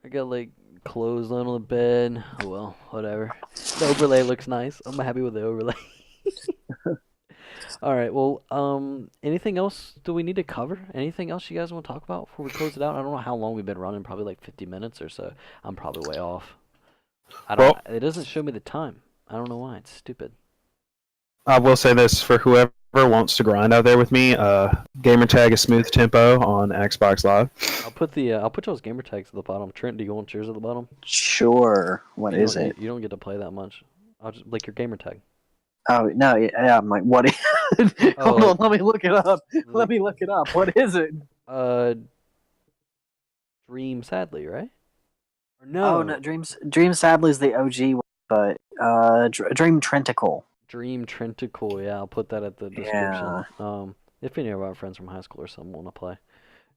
I got like clothes on the bed. Oh well, whatever. The overlay looks nice. I'm happy with the overlay. All right. Well, anything else do we need to cover? Anything else you guys want to talk about before we close it out? I don't know how long we've been running. Probably like 50 minutes or so. I'm probably way off. It doesn't show me the time. I don't know why. It's stupid. I will say this for whoever wants to grind out there with me, Gamertag is smooth tempo on Xbox Live. I'll put y'all's gamer tags at the bottom. Trent, do you want yours at the bottom? Sure. What is it? You don't get to play that much. I'll just like your gamer tag. Oh no, yeah, I'm like, what? Hold on, let me look it up. Let me look it up. What is it? Dream Sadly, right? Or no? Oh no, Dream Sadly is the OG one, but Dream Trentacle. Dream Trentacle. Yeah, I'll put that at the description. Yeah. If any of our friends from high school or something want to play,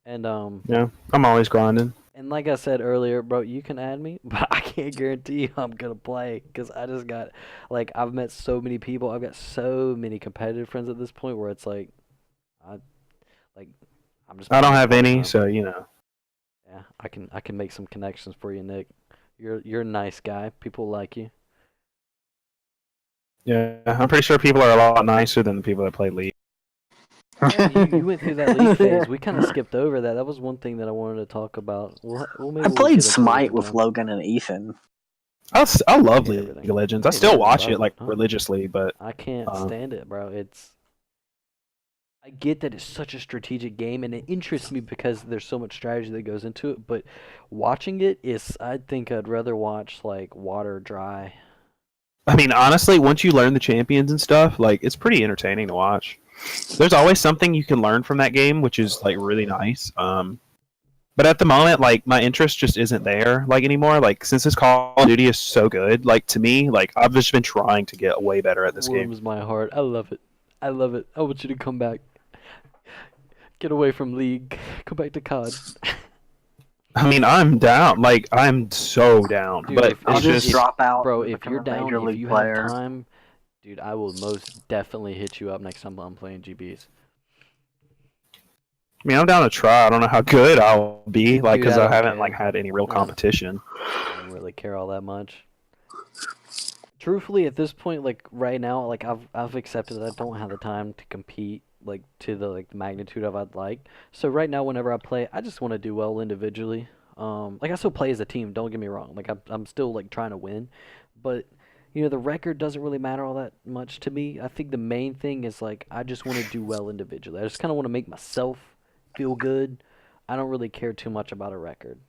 and Yeah, I'm always grinding. And like I said earlier, bro, you can add me, but I can't guarantee you I'm gonna play because I just got like I've met so many people. I've got so many competitive friends at this point where it's like, I'm just. I don't have any, so you know. Yeah, I can make some connections for you, Nick. You're a nice guy. People like you. Yeah, I'm pretty sure people are a lot nicer than the people that play League. You went through that league phase. We kind of skipped over that. That was one thing that I wanted to talk about. I played Smite with Logan and Ethan. I love League of Legends. I still watch it like religiously, but I can't stand it, bro. I get that it's such a strategic game, and it interests me because there's so much strategy that goes into it. But watching it is, I think I'd rather watch like Water Dry. I mean, honestly, once you learn the champions and stuff, like it's pretty entertaining to watch. There's always something you can learn from that game, which is like really nice. But at the moment, like my interest just isn't there like anymore. Like since this Call of Duty is so good, like to me, like I've just been trying to get way better at this game. Warms my heart. I love it. I love it. I want you to come back. Get away from League. Come back to COD. I mean, I'm down. Like I'm so down. Dude, but I'll just drop out, bro. If you're down, if you player. have time, dude, I will most definitely hit you up next time I'm playing GBs. I mean, I'm down to try. I don't know how good I'll be, like, because I haven't care. like had any real competition. I don't really care all that much. Truthfully, at this point, like right now, like I've accepted that I don't have the time to compete like to the magnitude of I'd like. So right now, whenever I play, I just want to do well individually. Like I still play as a team. Don't get me wrong. Like I'm still like trying to win, but you know the record doesn't really matter all that much to me. I think the main thing is like I just want to do well individually. I just kind of want to make myself feel good. I don't really care too much about a record.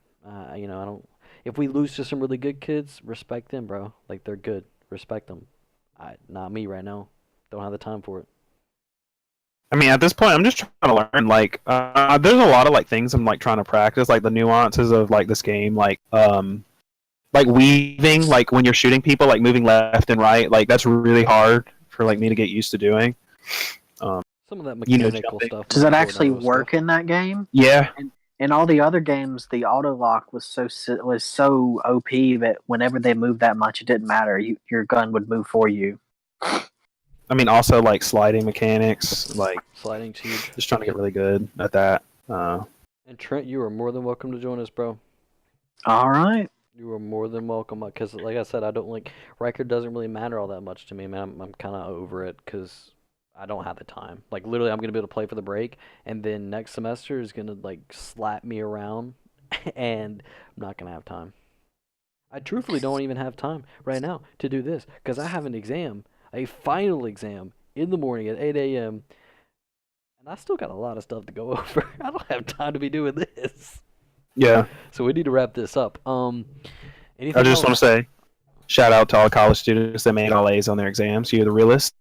You know, I don't. If we lose to some really good kids, respect them, bro. Like they're good. Respect them. Not me right now. Don't have the time for it. I mean, at this point, I'm just trying to learn. Like, there's a lot of like things I'm like trying to practice, like the nuances of like this game, like weaving, like when you're shooting people, like moving left and right. Like that's really hard for like me to get used to doing. Some of that mechanical stuff. Does that actually work in that game? Yeah. In all the other games, the auto lock was so OP that whenever they moved that much, it didn't matter. Your gun would move for you. I mean, also like sliding mechanics, like sliding's huge. Just trying to get really good at that. And Trent, you are more than welcome to join us, bro. All right. You are more than welcome, because like I said, I don't like record doesn't really matter all that much to me, man. I'm kind of over it because I don't have the time. Like literally, I'm gonna be able to play for the break, and then next semester is gonna like slap me around, and I'm not gonna have time. I truthfully don't even have time right now to do this because I have an exam, a final exam in the morning at 8 a.m. and I still got a lot of stuff to go over. I don't have time to be doing this. Yeah. So we need to wrap this up. I just want to say, shout out to all the college students that made all A's on their exams. You're the realest.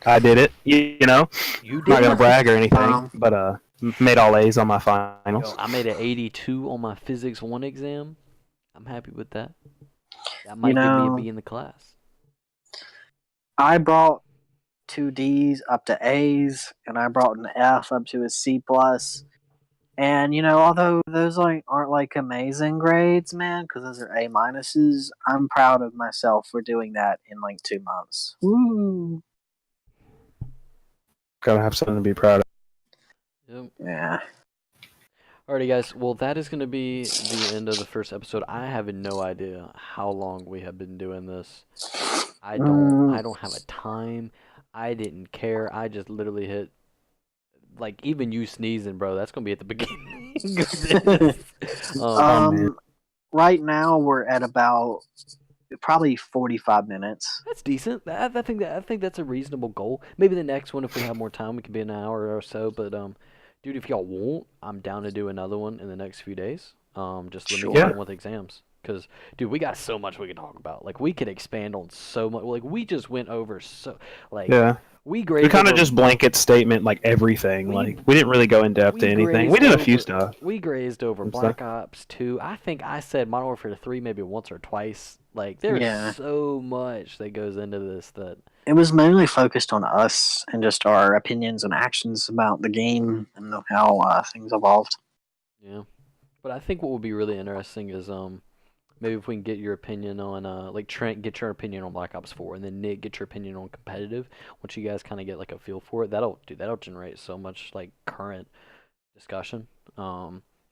I did it. You know, you did not gonna brag or anything, but made all A's on my finals. Yo, I made an 82 on my physics 1 exam. I'm happy with that. That might give me a B in the class. I brought 2 D's up to A's, and I brought an F up to a C plus. And although those aren't like amazing grades, man, because those are A minuses, I'm proud of myself for doing that in like 2 months. Woo! Gotta have something to be proud of. Yep. Yeah. Alrighty, guys. Well, that is going to be the end of the first episode. I have no idea how long we have been doing this. I don't have a time. I didn't care. I just literally hit, like, even you sneezing, bro. That's gonna be at the beginning of this. Right now we're at about Probably 45 minutes. That's decent. I think that's a reasonable goal. Maybe the next one, if we have more time, we can be an hour or so. But dude, if y'all want, I'm down to do another one in the next few days. Just let me get Yeah. done with exams. Cause, dude, we got so much we can talk about. Like, we could expand on so much. Like, we just went over like, Yeah. we We grazed kind of over. just blanket statement like everything. We Like we didn't really go in depth to anything. We did a few stuff. We grazed over and stuff. Black Ops 2. I think I said Modern Warfare 3 maybe once or twice. Like, there's Yeah. so much that goes into this that. It was mainly focused on us and just our opinions and actions about the game and how things evolved. Yeah, but I think what would be really interesting is maybe if we can get your opinion on like Trent, get your opinion on Black Ops 4, and then Nick, get your opinion on competitive. Once you guys kind of get like a feel for it, that'll generate so much like current discussion.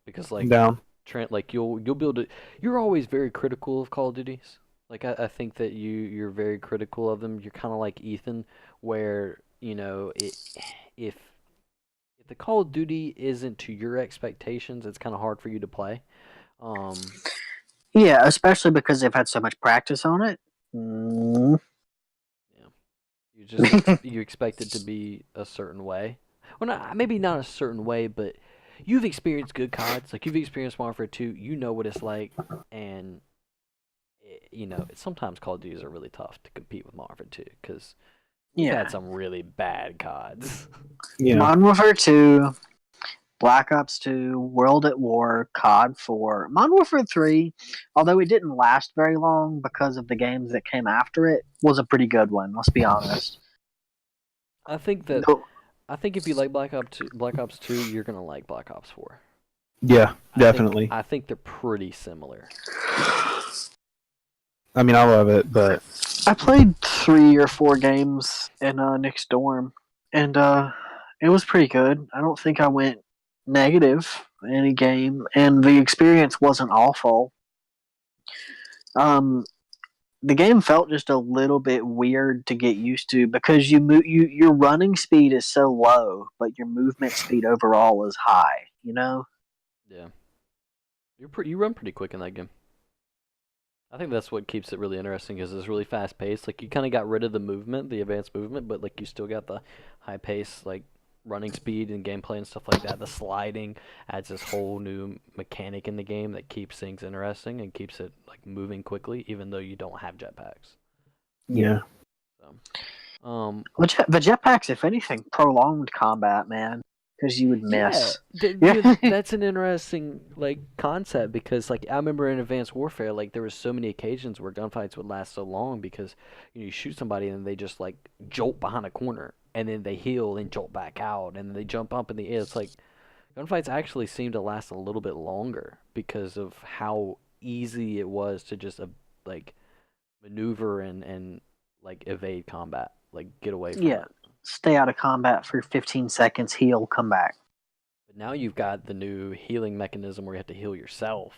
Because like Down. Trent, like you'll be able to. You're always very critical of Call of Duties. Like I think that you're very critical of them. You're kind of like Ethan, where if if the Call of Duty isn't to your expectations, it's kind of hard for you to play. Um, Yeah, especially because they've had so much practice on it. Mm. yeah, you just you expect it to be a certain way. Well, not, maybe not a certain way, but you've experienced good CODs. Like you've experienced Modern Warfare 2. You know what it's like, and sometimes Call of Duties are really tough to compete with Modern Warfare 2 because you've Yeah. had some really bad CODs. Yeah. Modern Warfare 2, Black Ops 2, World at War, COD 4. Modern Warfare 3, although it didn't last very long because of the games that came after it, was a pretty good one, let's be honest. I think that No, I think if you like Black Ops 2, you're gonna like Black Ops 4. Yeah, definitely. I think they're pretty similar. I mean, I love it, but I played 3 or 4 games in Nick's dorm, and it was pretty good. I don't think I went negative in any game, and the experience wasn't awful. Um, the game felt just a little bit weird to get used to because your running speed is so low, but your movement speed overall is high. You know? Yeah, you run pretty quick in that game. I think that's what keeps it really interesting is it's really fast paced. Like you kind of got rid of the movement, the advanced movement, but like you still got the high pace, like running speed and gameplay and stuff like that. The sliding adds this whole new mechanic in the game that keeps things interesting and keeps it like moving quickly, even though you don't have jetpacks. yeah. So, The jetpacks, if anything, prolonged combat, man, because you would miss. dude, that's an interesting like concept because like I remember in Advanced Warfare, like there was so many occasions where gunfights would last so long because you shoot somebody and they just like jolt behind a corner and then they heal and jolt back out and they jump up in the air. It's like gunfights actually seem to last a little bit longer because of how easy it was to just like maneuver and like evade combat, like get away from Yeah. it. Stay out of combat for 15 seconds, heal, come back. But now you've got the new healing mechanism where you have to heal yourself.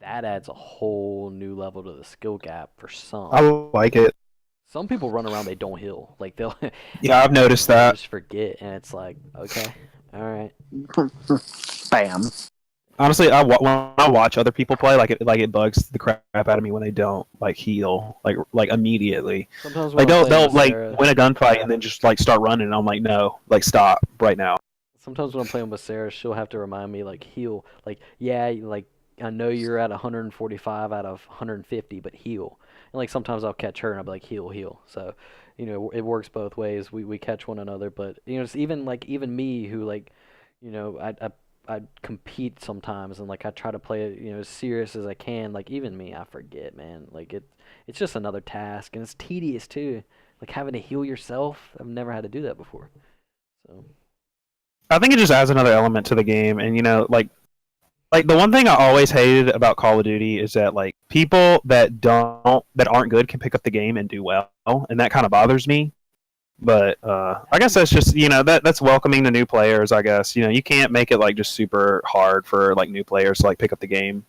That adds a whole new level to the skill gap for some. I like it. Some people run around, they don't heal. Like they'll Yeah, I've noticed they that. just forget, and it's like, okay, all right. Bam. Honestly, when I watch other people play, it bugs the crap out of me when they don't like heal like immediately. Sometimes Like when I'm they'll playing like with Sarah, win a gunfight and then just like start running. And I'm like, no, like stop right now. sometimes when I'm playing with Sarah, she'll have to remind me like heal. Like yeah, like I know you're at 145 out of 150, but heal. And like sometimes I'll catch her and I'll be like heal, heal. So it works both ways. We catch one another, but it's even me who like I compete sometimes and like I try to play it as serious as I can. Like even me, I forget, man. Like it's just another task and it's tedious too. Like having to heal yourself. I've never had to do that before. So I think it just adds another element to the game, and like the one thing I always hated about Call of Duty is that like people that aren't good can pick up the game and do well, and that kind of bothers me. But I guess that's just that's welcoming to new players. I guess you can't make it like just super hard for like new players to like pick up the game.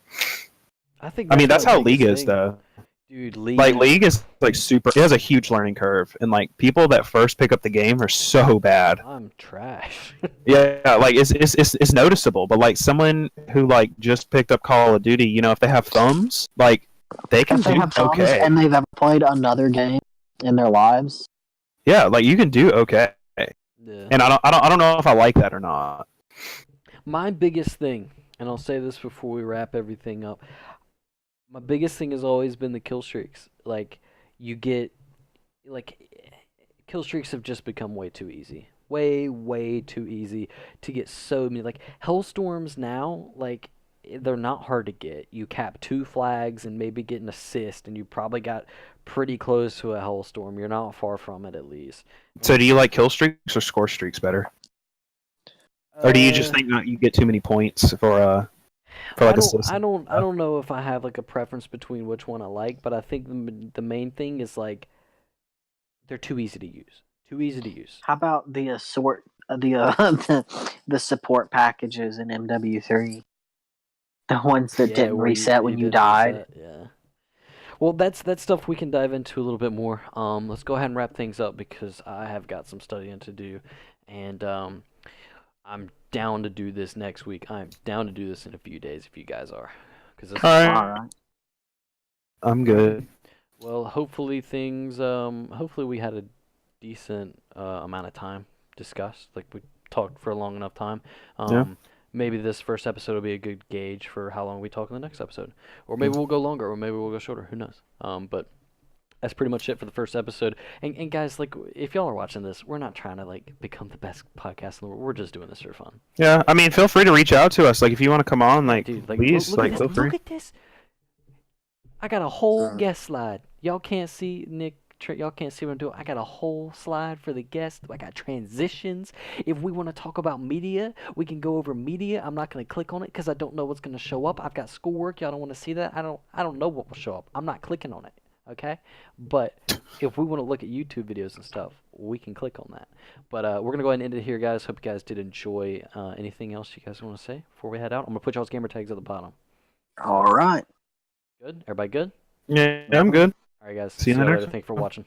I mean that's the how League biggest is thing. though. Dude, Like League is like super. It has a huge learning curve, and like people that first pick up the game are so bad. I'm trash. Yeah, like it's noticeable. But like someone who like just picked up Call of Duty, if they have thumbs, like They can If they do have thumbs okay. and they've ever played another game in their lives. Yeah, like you can do okay. Yeah. And I don't know if I like that or not. My biggest thing, and I'll say this before we wrap everything up. My biggest thing has always been the kill streaks. Like you get like kill streaks have just become way too easy. Way too easy to get so many. Like Hellstorms now, like they're not hard to get. You cap 2 flags and maybe get an assist, and you probably got pretty close to a Hellstorm. You're not far from it, at least. So do you like kill streaks or score streaks better? Or do you just think that you get too many points for like assists? I don't know if I have like a preference between which one I like, but I think the main thing is like they're too easy to use. Too easy to use. How about the the support packages in MW3? The ones that didn't where reset when you didn't died. reset, yeah. Well, that's stuff we can dive into a little bit more. Let's go ahead and wrap things up because I have got some studying to do, and I'm down to do this next week. I'm down to do this in a few days if you guys are, because All right. All right. I'm good. well, hopefully things. Hopefully we had a decent amount of time discussed. Like we talked for a long enough time. Yeah. Maybe this first episode will be a good gauge for how long we talk in the next episode, or maybe we'll go longer, or maybe we'll go shorter. Who knows? But that's pretty much it for the first episode. And guys, like, if y'all are watching this, we're not trying to like become the best podcast in the world. We're just doing this for fun. Yeah, I mean, feel free to reach out to us. Like, if you want to come on, like, Dude, like, please, look like, at feel this. free. Look at this. I got a whole guest slide. Y'all can't see Nick. Y'all can't see what I'm doing. I got a whole slide for the guests. I got transitions. If we want to talk about media, we can go over media. I'm not going to click on it because I don't know what's going to show up. I've got schoolwork. Y'all don't want to see that. I don't know what will show up. I'm not clicking on it. Okay? But if we want to look at YouTube videos and stuff, we can click on that. But we're going to go ahead and end it here, guys. Hope you guys did enjoy. Anything else you guys want to say before we head out? I'm going to put y'all's gamer tags at the bottom. All right. Good? Everybody good? Yeah, I'm good. All right, guys. See you in the next later. one. Thanks for watching.